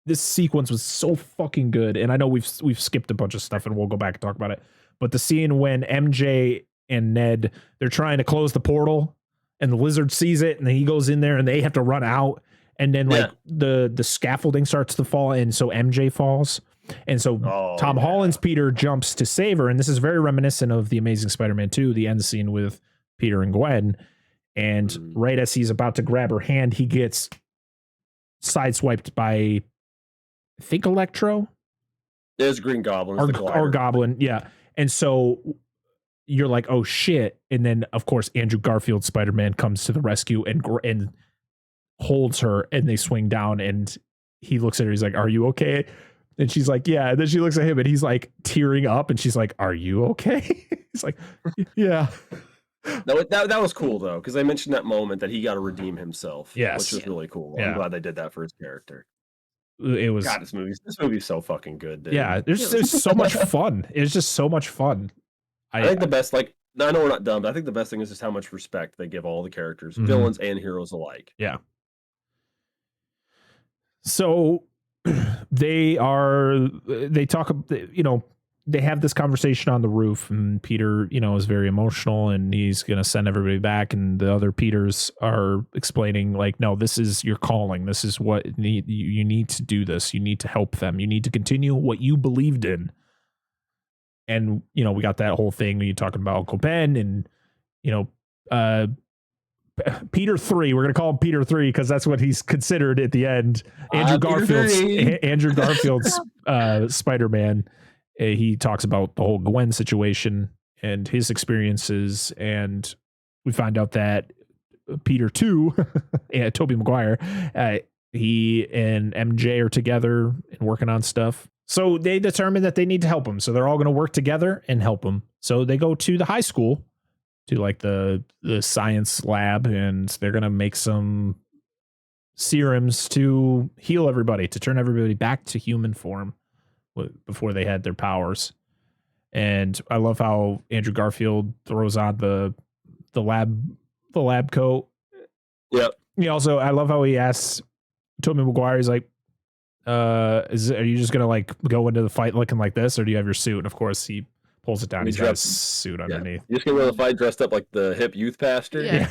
this sequence was so fucking good, and I know we've skipped a bunch of stuff, and we'll go back and talk about it. But the scene when MJ and Ned, they're trying to close the portal, and the lizard sees it, and then he goes in there, and they have to run out, and then the scaffolding starts to fall, and so MJ falls, and so Tom Holland's Peter jumps to save her, and this is very reminiscent of the Amazing Spider-Man 2, the end scene with Peter and Gwen, and right as he's about to grab her hand, he gets sideswiped by, I think, Electro. There's Green Goblin or Goblin, yeah. And so you're like, oh shit. And then of course, Andrew Garfield Spider-Man comes to the rescue and holds her, and they swing down, and he looks at her. He's like, are you okay? And she's like, yeah. And then she looks at him, and he's like tearing up, and she's like, are you okay? He's like, yeah. That was cool though, because they mentioned that moment that he got to redeem himself. Yes. Which was really cool. I'm glad they did that for his character. It was God, this movie's so fucking good, dude. Yeah, there's so much fun. It's just so much fun. I think the best, I know we're not dumb, but I think the best thing is just how much respect they give all the characters, villains and heroes alike. Yeah. So they talk, they have this conversation on the roof, and Peter, is very emotional, and he's going to send everybody back. And the other Peters are explaining like, no, this is your calling. This is what you need to do this. You need to help them. You need to continue what you believed in. And, we got that whole thing when you're talking about Uncle Ben and, Peter 3. We're going to call him Peter 3 because that's what he's considered at the end. Andrew Garfield's Spider-Man. He talks about the whole Gwen situation and his experiences, and we find out that Peter 2, Tobey Maguire, he and MJ are together and working on stuff. So they determine that they need to help him. So they're all going to work together and help him. So they go to the high school, to like the science lab, and they're going to make some serums to heal everybody, to turn everybody back to human form before they had their powers. And I love how Andrew Garfield throws on the lab coat. Yep. I love how he asks Tobey Maguire, he's like, are you just gonna like go into the fight looking like this, or do you have your suit? And of course he pulls it down. He's got his suit underneath. You just gonna go to the fight dressed up like the hip youth pastor? Yeah.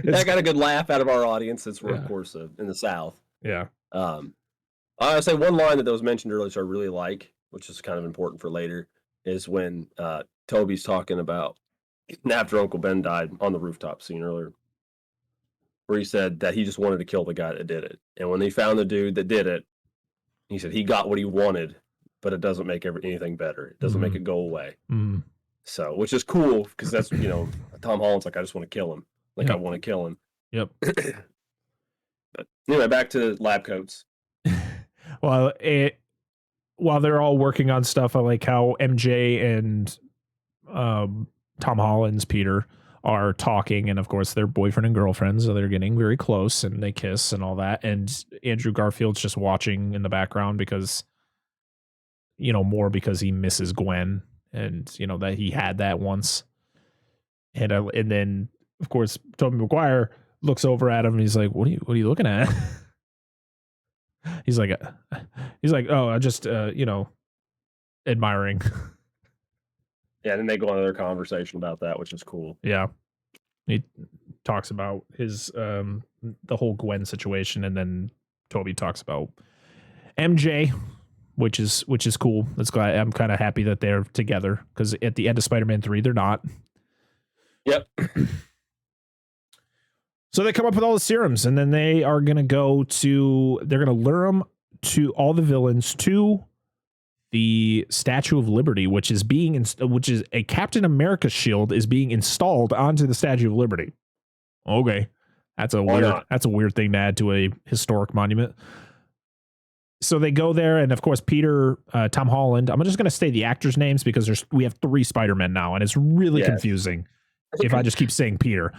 That got a good laugh out of our audience since we're of course in the South. Yeah. I would say one line that was mentioned earlier, so I really like, which is kind of important for later, is when Toby's talking about after Uncle Ben died on the rooftop scene earlier. where he said that he just wanted to kill the guy that did it. And when they found the dude that did it, he said he got what he wanted, but it doesn't make anything better. It doesn't make it go away. So, which is cool because that's, Tom Holland's like, I just want to kill him. Like, I want to kill him. Yep. But anyway, back to lab coats. Well, while they're all working on stuff, I like how MJ and Tom Holland's Peter are talking, and of course they're boyfriend and girlfriend, so they're getting very close and they kiss and all that. And Andrew Garfield's just watching in the background because, more because he misses Gwen, and that he had that once. And then of course Tobey Maguire looks over at him and he's like, what are you looking at? he's like, oh, I just admiring. Yeah, and then they go on their conversation about that, which is cool. Yeah. He talks about his the whole Gwen situation, and then Toby talks about MJ, which is cool. That's glad. I'm kind of happy that they're together, because at the end of Spider-Man 3, they're not. Yep. So they come up with all the serums, and then they are going to they're going to lure them to all the villains to the Statue of Liberty, which is a Captain America shield is being installed onto the Statue of Liberty. Okay. That's a weird thing to add to a historic monument. So they go there, and of course Peter, Tom Holland. I'm just going to say the actors' names because we have 3 Spider-Men now, and it's really confusing if I just keep saying Peter.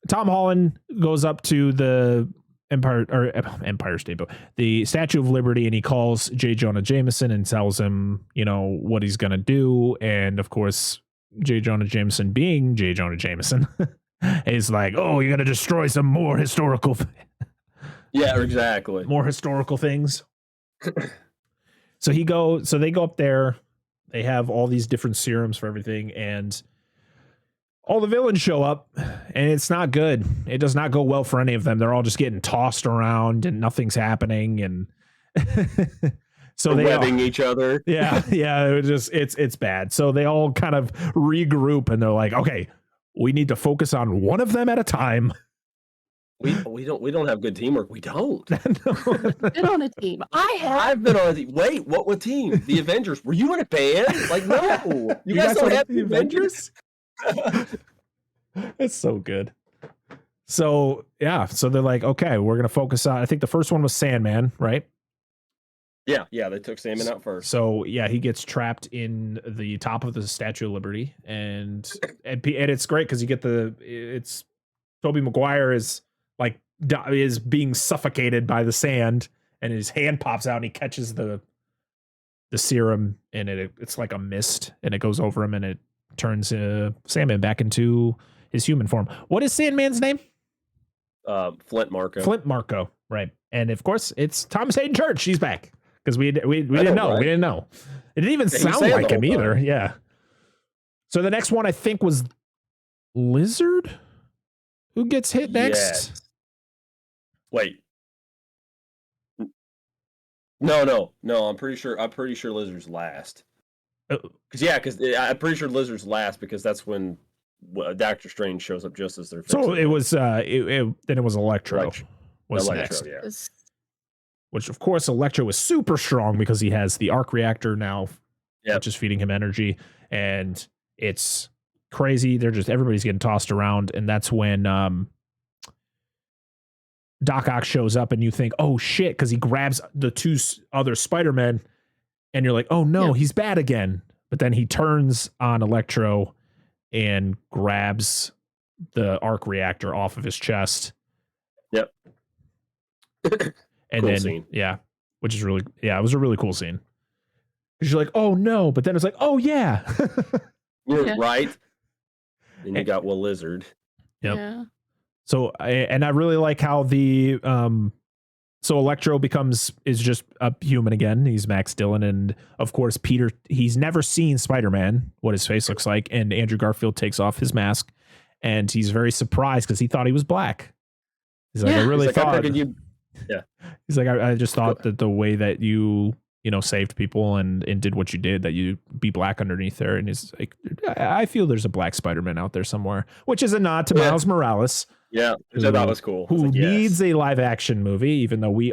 Tom Holland goes up to the Empire State Building, the Statue of Liberty, and he calls J. Jonah Jameson and tells him, what he's going to do. And of course, J. Jonah Jameson, being J. Jonah Jameson, is like, oh, you're going to destroy some more historical. Yeah, exactly. More historical things. So they go up there. They have all these different serums for everything, and all the villains show up, and it's not good. It does not go well for any of them. They're all just getting tossed around, and nothing's happening, and so they're webbing each other. Yeah. It's bad. So they all kind of regroup, and they're like, okay, we need to focus on one of them at a time. We don't have good teamwork. We don't. Been on a team. I've been on a team. Wait, what team? The Avengers. Were you in a band? Like, no. You guys don't have the Avengers? It's so good. So they're like, okay, we're gonna focus on, I think the first one was Sandman, right? Yeah, they took Sandman out first. So he gets trapped in the top of the Statue of Liberty, and it's great because you get it's Tobey Maguire is being suffocated by the sand, and his hand pops out and he catches the serum, and it's like a mist, and it goes over him, and it turns Sandman back into his human form. What is Sandman's name? Flint Marko. Flint Marko, right? And of course, it's Thomas Hayden Church. He's back because we didn't know. Right? We didn't know. It didn't even sound like him either. Yeah. So the next one I think was Lizard, who gets hit next. Yes. Wait. No. I'm pretty sure Lizard's last. Because I'm pretty sure Lizard's last because that's when Doctor Strange shows up just as they're fixing so it was then it was Electro was next. Yeah. Which of course Electro is super strong because he has the arc reactor now, which is feeding him energy, and it's crazy. Everybody's getting tossed around, and that's when Doc Ock shows up, and you think, oh shit, because he grabs the 2 other Spider-Men, and you're like, oh no, he's bad again. But then he turns on Electro and grabs the arc reactor off of his chest. Yep. And cool then scene. Which is really, it was a really cool scene. Because you're like, oh no, but then it's like, oh yeah. You're right. And you got Will Lizard. Yep. Yeah. So I really like how the so Electro is just a human again. He's Max Dillon, and of course Peter, he's never seen Spider-Man, what his face looks like, and Andrew Garfield takes off his mask, and he's very surprised because he thought he was black. He's like, I really thought. He's like, I just thought that the way that you saved people and did what you did, that you'd be black underneath there. And he's like, I feel there's a black Spider-Man out there somewhere, which is a nod to Miles Morales. Yeah, which I thought was cool. Who needs a live action movie, even though we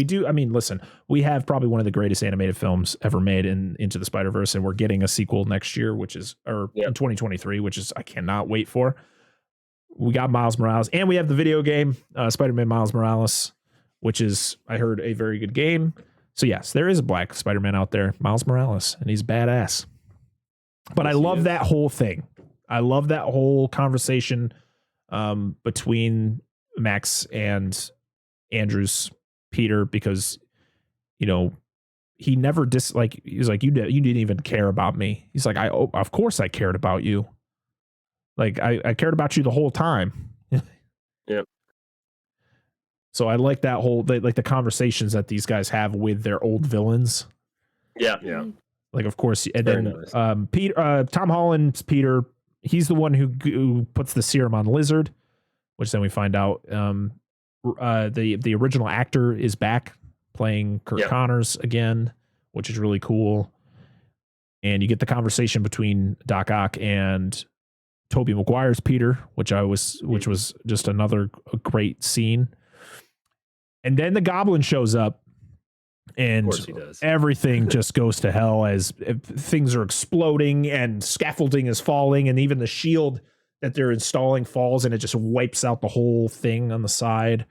do. I mean, listen, we have probably one of the greatest animated films ever made in Into the Spider-Verse, and we're getting a sequel next year, in 2023, which is I cannot wait for. We got Miles Morales, and we have the video game, Spider-Man Miles Morales, which is, I heard, a very good game. So yes, there is a black Spider-Man out there, Miles Morales, and he's badass. But yes, I love that whole thing. I love that whole conversation between Max and Andrew's Peter, because, you know, he never he's like, you didn't even care about me. He's like, of course I cared about you. Like I cared about you the whole time. Yep. So I like that whole, like the conversations that these guys have with their old villains. Yeah. Yeah. Like, of course. And very then nice. Peter, Tom Holland's Peter, he's the one who puts the serum on Lizard, which then we find out the original actor is back playing Kurt Connors again, which is really cool. And you get the conversation between Doc Ock and Tobey Maguire's Peter, which was just another great scene. And then the Goblin shows up, and everything just goes to hell as things are exploding and scaffolding is falling, and even the shield that they're installing falls, and it just wipes out the whole thing on the side,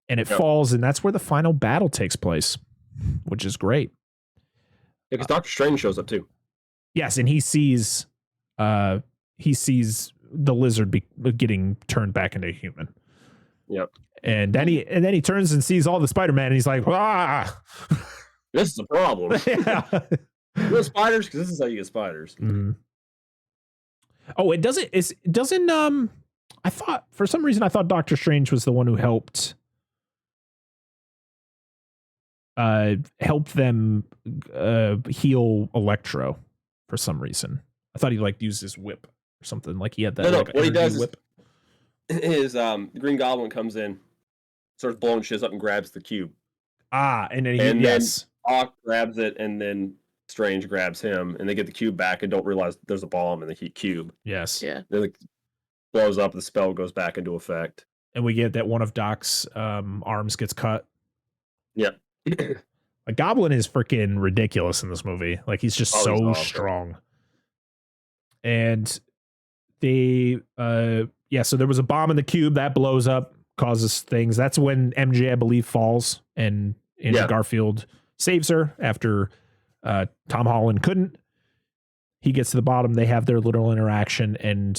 and it falls, and that's where the final battle takes place, which is great. Yeah, because Doctor Strange shows up too. Yes, and he sees the Lizard getting turned back into a human. Yep. And then he turns and sees all the Spider-Man, and he's like, "Ah, this is a problem." Yeah. You know spiders, because this is how you get spiders. Mm-hmm. Oh, it doesn't. I thought for some reason Doctor Strange was the one who helped them heal Electro for some reason. I thought he used his whip or something. Like he had that. No. What he does whip. Is Green Goblin comes in, starts blowing shit up, and grabs the cube. And then then Hawk grabs it, and then Strange grabs him, and they get the cube back and don't realize there's a bomb in the cube. Yes. Yeah. Then it blows up, the spell goes back into effect. And we get that one of Doc's arms gets cut. Yeah. Like Goblin is freaking ridiculous in this movie. Like he's just so awesome. Strong. And they so there was a bomb in the cube that blows up, causes things. That's when MJ, I believe, falls, and Garfield saves her after Tom Holland couldn't. He gets to the bottom. They have their little interaction, and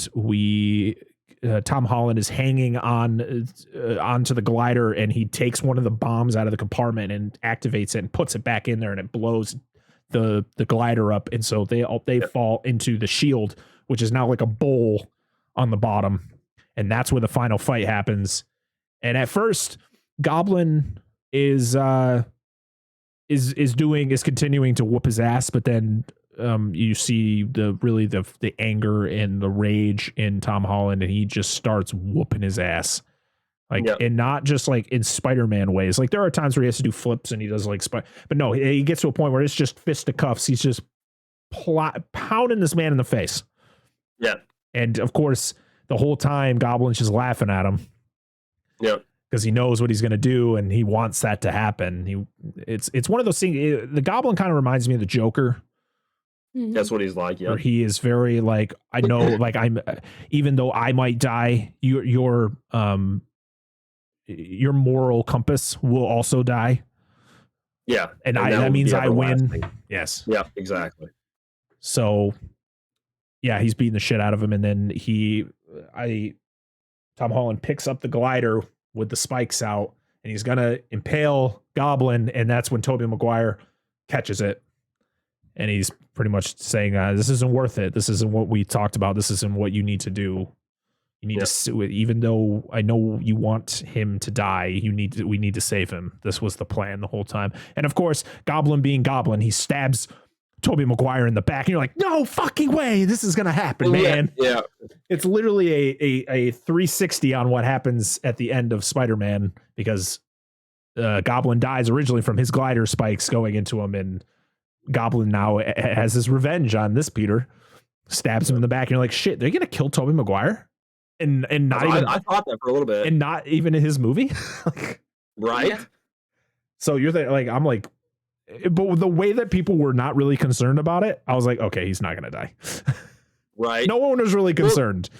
Tom Holland is hanging onto the glider, and he takes one of the bombs out of the compartment and activates it and puts it back in there, and it blows the glider up, and so they fall into the shield, which is now like a bowl on the bottom, and that's where the final fight happens. And at first, Goblin is continuing to whoop his ass, but then you see the anger and the rage in Tom Holland, and he just starts whooping his ass, and not just like in Spider-Man ways. Like there are times where he has to do flips and he does but no, he gets to a point where it's just fisticuffs. He's just pounding this man in the face. Yeah. And of course, the whole time Goblin's just laughing at him. Yeah. Because he knows what he's going to do, and he wants that to happen. It's one of those things. The Goblin kind of reminds me of the Joker. That's what he's like. Yeah. Where he is very like, I know, like even though I might die, your moral compass will also die. Yeah. And that means I win. Yes. Yeah, exactly. So yeah, he's beating the shit out of him, and then Tom Holland picks up the glider with the spikes out, and he's gonna impale Goblin, and that's when Tobey Maguire catches it, and he's pretty much saying, "This isn't worth it. This isn't what we talked about. This isn't what you need to do. You need to, even though I know you want him to die, we need to save him. This was the plan the whole time." And of course, Goblin being Goblin, he stabs Tobey Maguire in the back, and you're like, no fucking way this is gonna happen, man. Yeah. It's literally a 360 on what happens at the end of Spider-Man, because Goblin dies originally from his glider spikes going into him, and Goblin now has his revenge on this Peter, stabs him in the back, and you're like, shit, they're gonna kill Tobey Maguire. and not even. I thought that for a little bit, and not even in his movie, right? Yeah. So you're like, I'm like, but the way that people were not really concerned about it, I was like, okay, he's not gonna die. Right. No one was really concerned.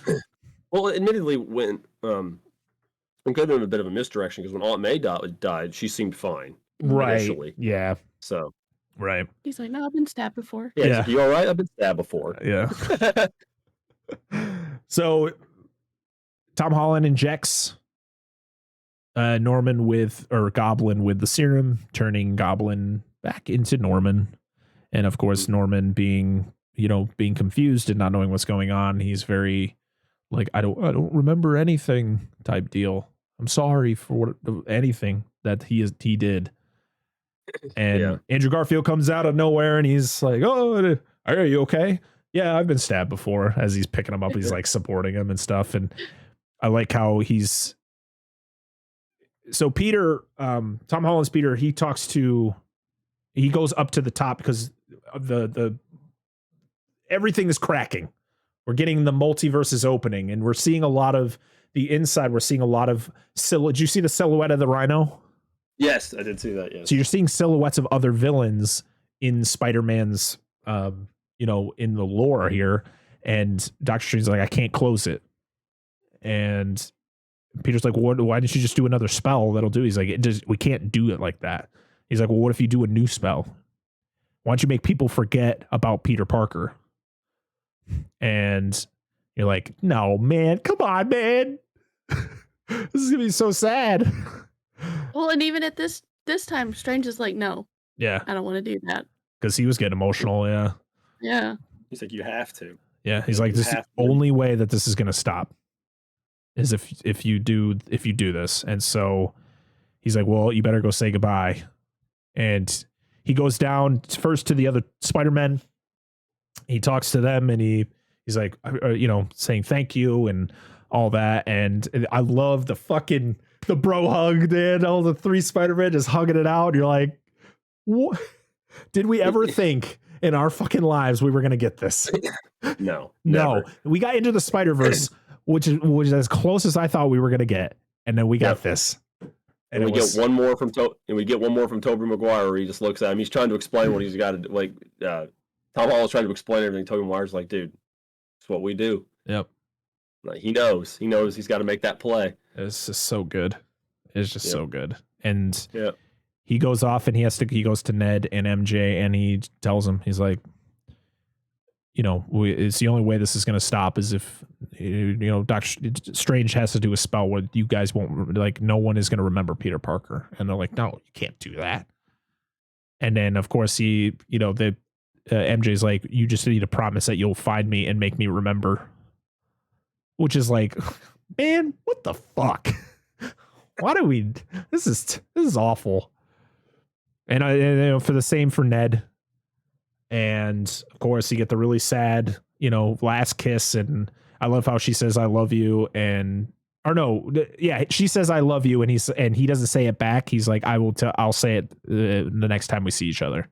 Well, admittedly, when it could have been a bit of a misdirection because when Aunt May died, she seemed fine. Right. Initially. Yeah. So. Right. He's like, no, I've been stabbed before. Yeah. Like, you all right? I've been stabbed before. Yeah. So Tom Holland injects Goblin with the serum, turning Goblin back into Norman. And of course, Norman being confused and not knowing what's going on, he's very like, I don't remember anything type deal. I'm sorry for anything that he did. And Andrew Garfield comes out of nowhere and he's like, "Oh, are you okay?" "Yeah, I've been stabbed before." As he's picking him up, he's like supporting him and stuff. And I like how Peter, Tom Holland's Peter, he goes up to the top because of the everything is cracking. We're getting the multiverse is opening, and we're seeing a lot of the inside. We're seeing a lot of did you see the silhouette of the Rhino? Yes, I did see that. Yes. So you're seeing silhouettes of other villains in Spider-Man's, in the lore here, and Doctor Strange's like, "I can't close it," and Peter's like, "Well, why didn't you just do another spell that'll do?" He's like, "We can't do it like that." He's like, "Well, what if you do a new spell? Why don't you make people forget about Peter Parker?" And you're like, "No, man, come on, man. This is gonna be so sad." Well, and even at this time, Strange is like, "No, yeah, I don't want to do that," because he was getting emotional. Yeah. He's like, "You have to." Yeah, he's like, "This is the only way that this is gonna stop is if you do this." And so he's like, "Well, you better go say goodbye." And he goes down first to the other Spider-Men. He talks to them and he's like, saying thank you and all that. And I love the bro hug, dude. All the three Spider-Men just hugging it out. You're like, what? Did we ever think in our fucking lives we were going to get this? No. We got Into the Spider-Verse, which is as close as I thought we were going to get. And then we got this. And we get one more from Tobey Maguire where he just looks at him. He's trying to explain what he's got to do. Like, Tom Holland's trying to explain everything. Tobey Maguire's like, "Dude, it's what we do." Yep. Like, he knows he's got to make that play. It's just so good. It's just so good. And he goes off and he goes to Ned and MJ and he tells him, he's like, it's the only way this is going to stop is if, Doctor Strange has to do a spell where you guys won't, like, no one is going to remember Peter Parker. And they're like, "No, you can't do that." And then, of course, MJ's like, "You just need to promise that you'll find me and make me remember." Which is like, man, what the fuck? Why do we? This is awful. And for the same for Ned. And of course, you get the really sad, last kiss. And I love how she says, "I love you." She says, "I love you." And he doesn't say it back. He's like, I'll say it the next time we see each other.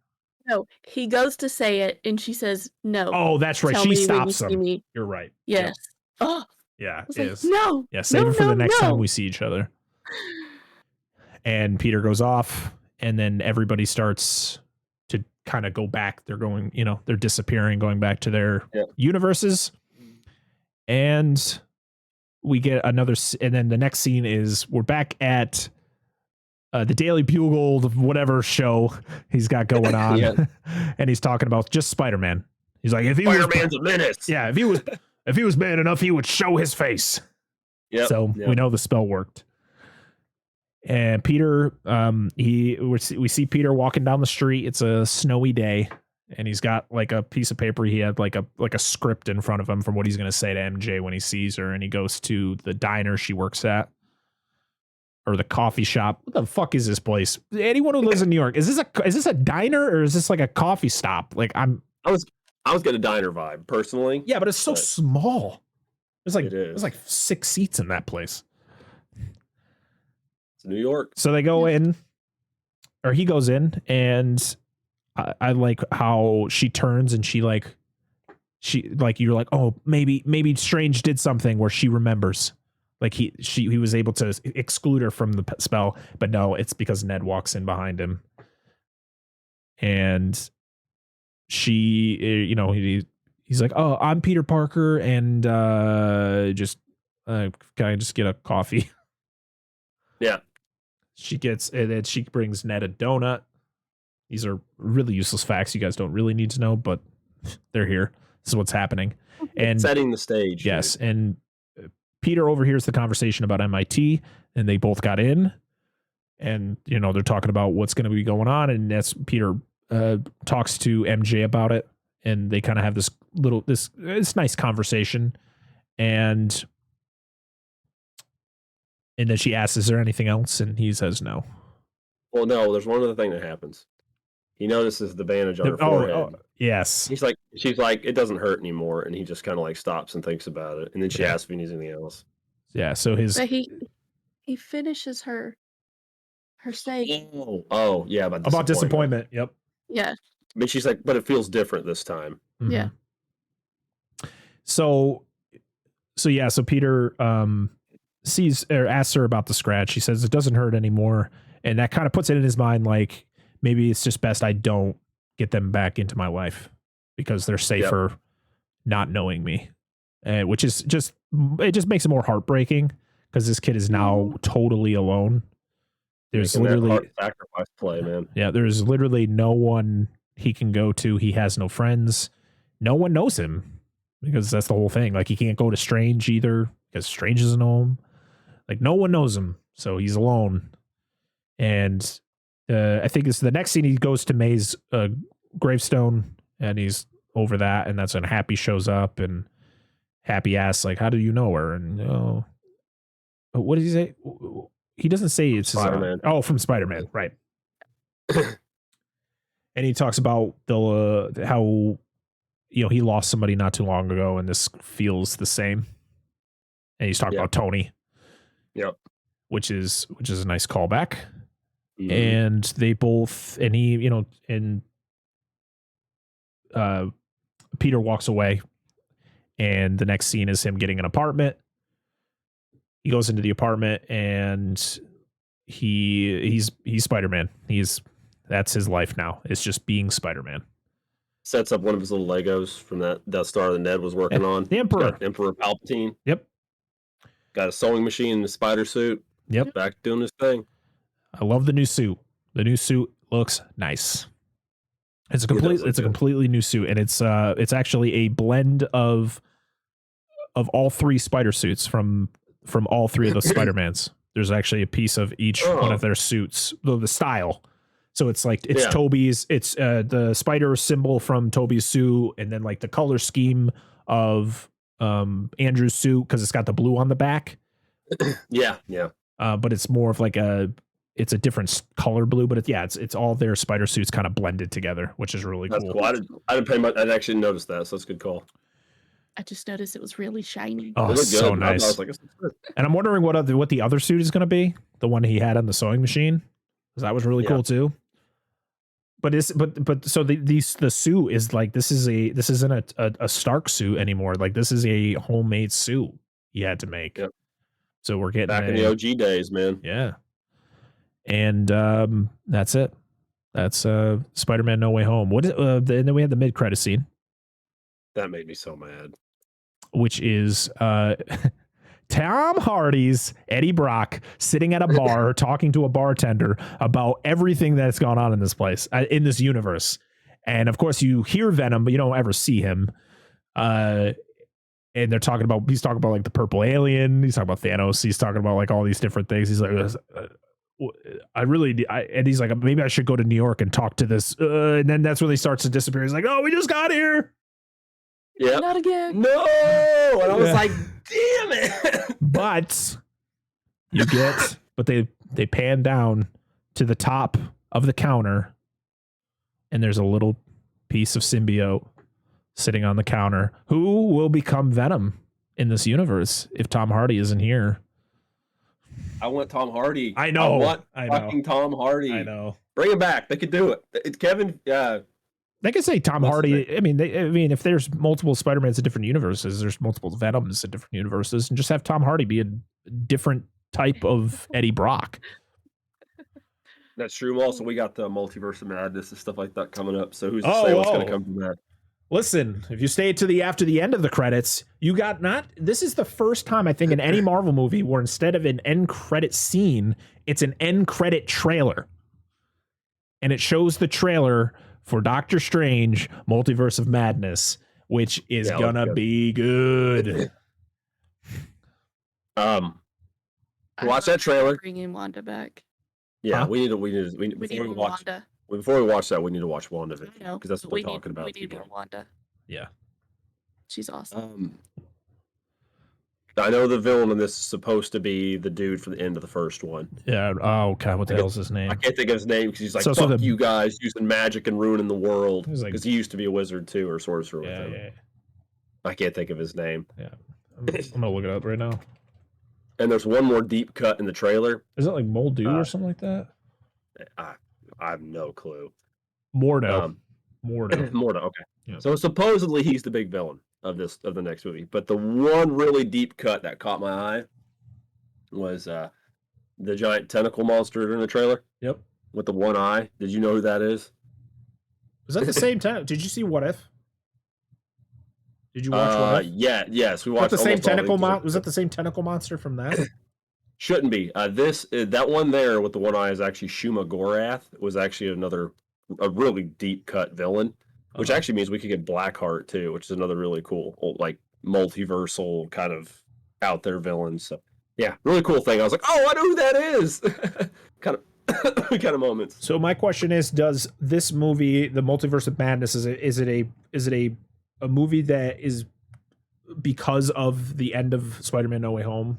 No, he goes to say it and she says, "No." Oh, that's right. She stops him. You're right. Yes. Yep. Oh. Yeah, it is. Like, no. Yeah, save it for the next time we see each other. And Peter goes off, and then everybody starts to kind of go back. They're going, they're disappearing, going back to their universes. And we get another, and then the next scene is we're back at the Daily Bugle, whatever show he's got going on. And he's talking about just Spider-Man. He's like, Spider-Man's a menace. Yeah, if he was man enough, he would show his face. We know the spell worked. And Peter, we see Peter walking down the street. It's a snowy day, and he's got like a piece of paper. He had like a script in front of him from what he's going to say to MJ when he sees her. And he goes to the diner she works at, or the coffee shop. What the fuck is this place? Anyone who lives in New York, is this a diner or is this like a coffee stop? Like I was getting a diner vibe personally. Yeah, but it's so small. There's like 6 seats in that place. It's New York. So they go in, or he goes in, and I like how she turns and she like she like you're like, oh, maybe Strange did something where she remembers. Like he was able to exclude her from the spell, but no, it's because Ned walks in behind him. And she, he's like, oh, I'm Peter Parker, and can I just get a coffee? Yeah. And then she brings Ned a donut. These are really useless facts you guys don't really need to know, but they're here. This is what's happening. And setting the stage. Yes, dude. And Peter overhears the conversation about MIT, and they both got in, and they're talking about what's going to be going on, and that's Peter talks to MJ about it, and they kind of have this nice conversation, and then she asks, "Is there anything else?" And he says, "No." Well, no. There's one other thing that happens. He notices the bandage on her forehead. Oh, yes. She's like, it doesn't hurt anymore, and he just kind of like stops and thinks about it, and then she asks if he needs anything else. Yeah. So but he finishes her saying. Oh, yeah, about disappointment. Yep. Yeah. But she's like, but it feels different this time. Mm-hmm. Yeah. So Peter asks her about the scratch. She says it doesn't hurt anymore, and that kind of puts it in his mind like, maybe it's just best I don't get them back into my life because they're safer not knowing me, which is just makes it more heartbreaking because this kid is now totally alone. There's literally sacrifice play, man. Yeah, there's literally no one he can go to. He has no friends. No one knows him because that's the whole thing. Like he can't go to Strange either because Strange isn't home. Like no one knows him, so he's alone. And I think it's the next scene. He goes to May's gravestone, and he's over that, and that's when Happy shows up, and Happy asks, like, "How do you know her?" And what does he say? He doesn't say it's Spider-Man. From Spider-Man, right? And he talks about how he lost somebody not too long ago, and this feels the same. And he's talking about Tony. Yep. Which is a nice callback. Mm-hmm. And they both, and he, and Peter walks away, and the next scene is him getting an apartment. He goes into the apartment, and he's Spider-Man. That's his life now. It's just being Spider-Man. Sets up one of his little Legos from that Death Star that Ned was working on. The Emperor. Emperor Palpatine. Yep. Got a sewing machine and a spider suit. Yep. Back doing his thing. I love the new suit. The new suit looks nice. It's a completely new suit, and it's actually a blend of all three spider suits from all three of those Spider-Mans. There's actually a piece of each one of their suits, the style. So it's like Toby's, it's the spider symbol from Toby's suit, and then like the color scheme of Andrew's suit because it's got the blue on the back. Yeah. But it's more of like it's a different color blue, but it's all their spider suits kind of blended together, which is really cool. I didn't pay much. I actually noticed that, so that's a good call. I just noticed it was really shiny. Oh, so nice. And I'm wondering what the other suit is going to be. The one he had on the sewing machine, because that was really cool too. But so the suit is like this isn't a Stark suit anymore. Like this is a homemade suit he had to make. Yep. So we're getting back in the OG days, man. Yeah. And that's it. That's Spider-Man No Way Home. And then we had the mid-credit scene. That made me so mad. Which is Tom Hardy's Eddie Brock sitting at a bar talking to a bartender about everything that's gone on in this place, in this universe. And of course you hear Venom, but you don't ever see him. And he's talking about like the purple alien. He's talking about Thanos. He's talking about like all these different things. He's like, and he's like, maybe I should go to New York and talk to this. And then that's when he starts to disappear. He's like, oh, we just got here. Yeah. Not again. No. And I was like, damn it. But they pan down to the top of the counter, and there's a little piece of symbiote sitting on the counter. Who will become Venom in this universe if Tom Hardy isn't here? I want Tom Hardy. I know. I want fucking Tom Hardy. I know. Bring him back. They could do it. It's Kevin They could say Tom Hardy. I mean, if there's multiple Spider-Mans in different universes, there's multiple Venoms in different universes, and just have Tom Hardy be a different type of Eddie Brock. That's true. Also, we got the Multiverse of Madness and stuff like that coming up. So who's to say what's going to come from that? Listen, if you stay after the end of the credits, you got this is the first time I think in any Marvel movie where instead of an end credit scene, it's an end credit trailer. And it shows the trailer for Doctor Strange, Multiverse of Madness, which is gonna be good. Watch that trailer. Bringing Wanda back. Yeah, we need before we watch Wanda. Before we watch that, we need to watch WandaVision because that's what we're talking about. We need more Wanda. Yeah, she's awesome. I know the villain in this is supposed to be the dude from the end of the first one. Yeah. Oh, God. What the hell's his name? I can't think of his name because he's like, fuck you guys using magic and ruining the world. Because he used to be a wizard too, or sorcerer. Yeah. I can't think of his name. Yeah. I'm going to look it up right now. And there's one more deep cut in the trailer. Is it like Moldu or something like that? I have no clue. Mordo. Mordo, okay. Yeah. So supposedly he's the big villain of the next movie. But the one really deep cut that caught my eye was the giant tentacle monster in the trailer. Yep. With the one eye. Did you know who that is? Was that the same time? Did you see What If? Did you watch What If? Yes, we watched the same tentacle was that the same tentacle monster from that? Shouldn't be. That one there with the one eye is actually Shuma Gorath. It was actually a really deep cut villain. Which actually means we could get Blackheart too, which is another really cool, like multiversal kind of out there villain. So yeah, really cool thing. I was like, oh, I know who that is. kind of moments. So my question is, does this movie, the Multiverse of Madness, is it a movie that is because of the end of Spider-Man No Way Home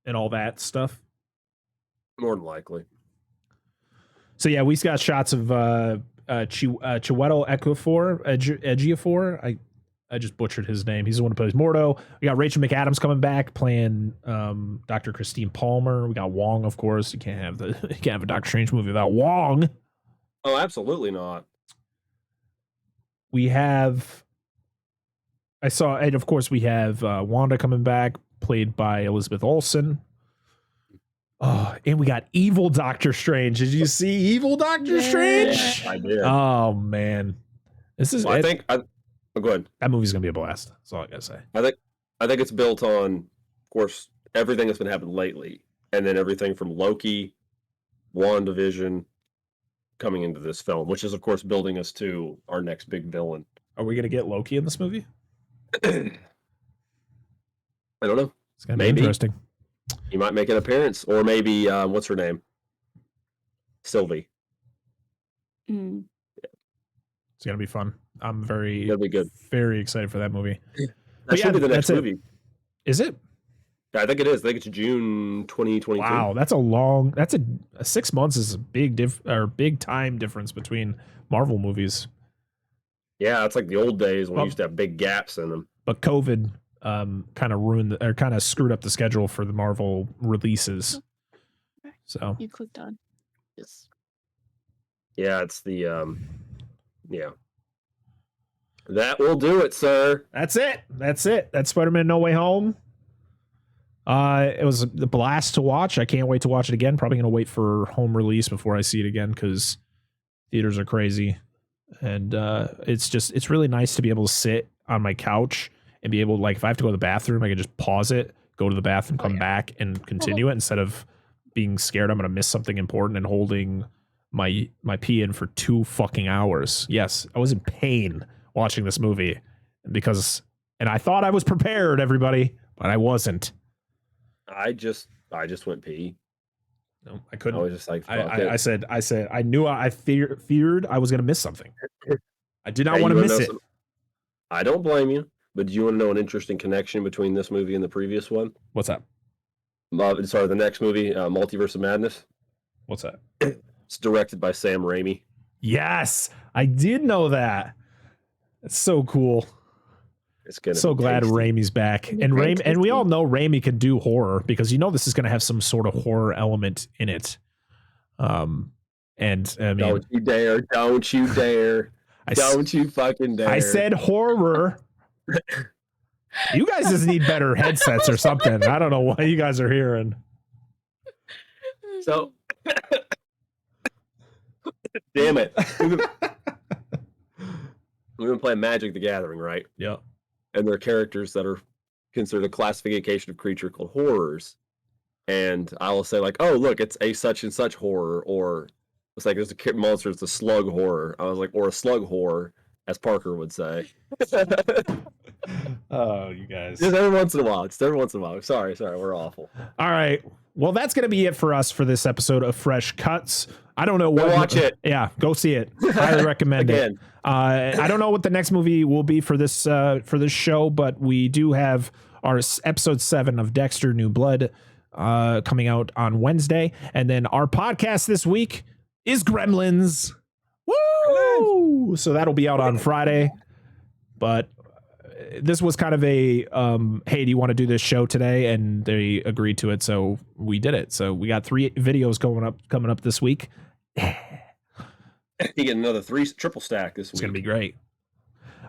and all that stuff? More than likely. So yeah, we got shots of Chiwetel Ejiofor. I just butchered his name. He's the one who plays Mordo. We got Rachel McAdams coming back playing Dr. Christine Palmer. We got Wong, of course. You can't have a Doctor Strange movie without Wong. Oh, absolutely not. We have and of course we have Wanda coming back, played by Elizabeth Olsen. Oh, and we got Evil Doctor Strange. Did you see Evil Doctor Strange? I did. Oh man, this is. Well, go ahead. That movie's gonna be a blast. That's all I gotta say. I think it's built on, of course, everything that's been happening lately, and then everything from Loki, WandaVision, coming into this film, which is of course building us to our next big villain. Are we gonna get Loki in this movie? I don't know. It's gonna be interesting. He might make an appearance, or maybe what's her name? Sylvie. Mm. It's gonna be fun. I'm very excited for that movie. That should be the next movie. Is it? Yeah, I think it is. I think it's June 2022. Wow, that's a 6 months is a big time difference between Marvel movies. Yeah, it's like the old days when we used to have big gaps in them. But COVID kind of screwed up the schedule for the Marvel releases. So you clicked on yes. Yeah, it's the that will do it, sir. That's it. That's Spider-Man No Way Home. It was a blast to watch. I can't wait to watch it again. Probably gonna wait for home release before I see it again because theaters are crazy. And it's really nice to be able to sit on my couch and be able to, like, if I have to go to the bathroom, I can just pause it, go to the bathroom, come back and continue it instead of being scared I'm going to miss something important and holding my pee in for 2 fucking hours. Yes, I was in pain watching this movie and I thought I was prepared, everybody, but I wasn't. I just went pee. No, I couldn't. I was just like, I said, I knew I feared I was going to miss something. I did not want to miss it. I don't blame you, but do you want to know an interesting connection between this movie and the previous one? What's that? Sorry, the next movie, Multiverse of Madness. What's that? It's directed by Sam Raimi. Yes, I did know that. It's so cool. It's gonna so glad tasty. Raimi's back, and we all know Raimi can do horror because this is going to have some sort of horror element in it. And I mean, don't you dare! Don't you fucking dare. I said horror. You guys just need better headsets or something. I don't know what you guys are hearing. So, damn it. We've been playing Magic the Gathering, right? Yeah. And there are characters that are considered a classification of creature called horrors. And I will say, like, oh, look, it's a such and such horror, or it's like there's a monster, it's a slug horror. I was like, or a slug horror, as Parker would say. Oh, you guys. Just every once in a while. It's every once in a while. Sorry, we're awful. All right. Well, that's going to be it for us for this episode of Fresh Cuts. I don't know what. Go watch it. Yeah, go see it. Highly recommend it. I don't know what the next movie will be for this show, but we do have our episode 7 of Dexter: New Blood coming out on Wednesday, and then our podcast this week is Gremlins. Woo! So that'll be out on Friday. But this was kind of a hey, do you want to do this show today? And they agreed to it, so we did it. So we got 3 videos coming up this week. You get another 3 triple stack this week. It's gonna be great.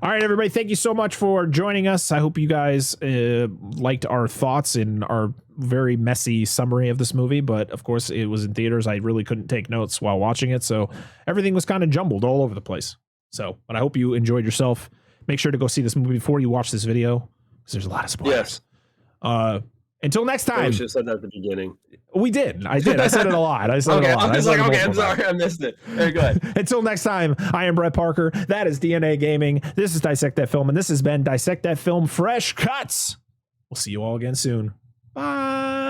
All right, everybody, thank you so much for joining us. I hope you guys liked our thoughts and our very messy summary of this movie, but of course it was in theaters. I really couldn't take notes while watching it, so everything was kind of jumbled all over the place. So, but I hope you enjoyed yourself. Make sure to go see this movie before you watch this video, because there's a lot of spoilers. Yes. Until next time. We should have said that at the beginning. We did. I did. I said it a lot. I said it a lot. I'm just like, okay, I'm sorry. I missed it. Very good. Until next time, I am Brett Parker. That is DNA Gaming. This is Dissect That Film. And this has been Dissect That Film Fresh Cuts. We'll see you all again soon. Bye.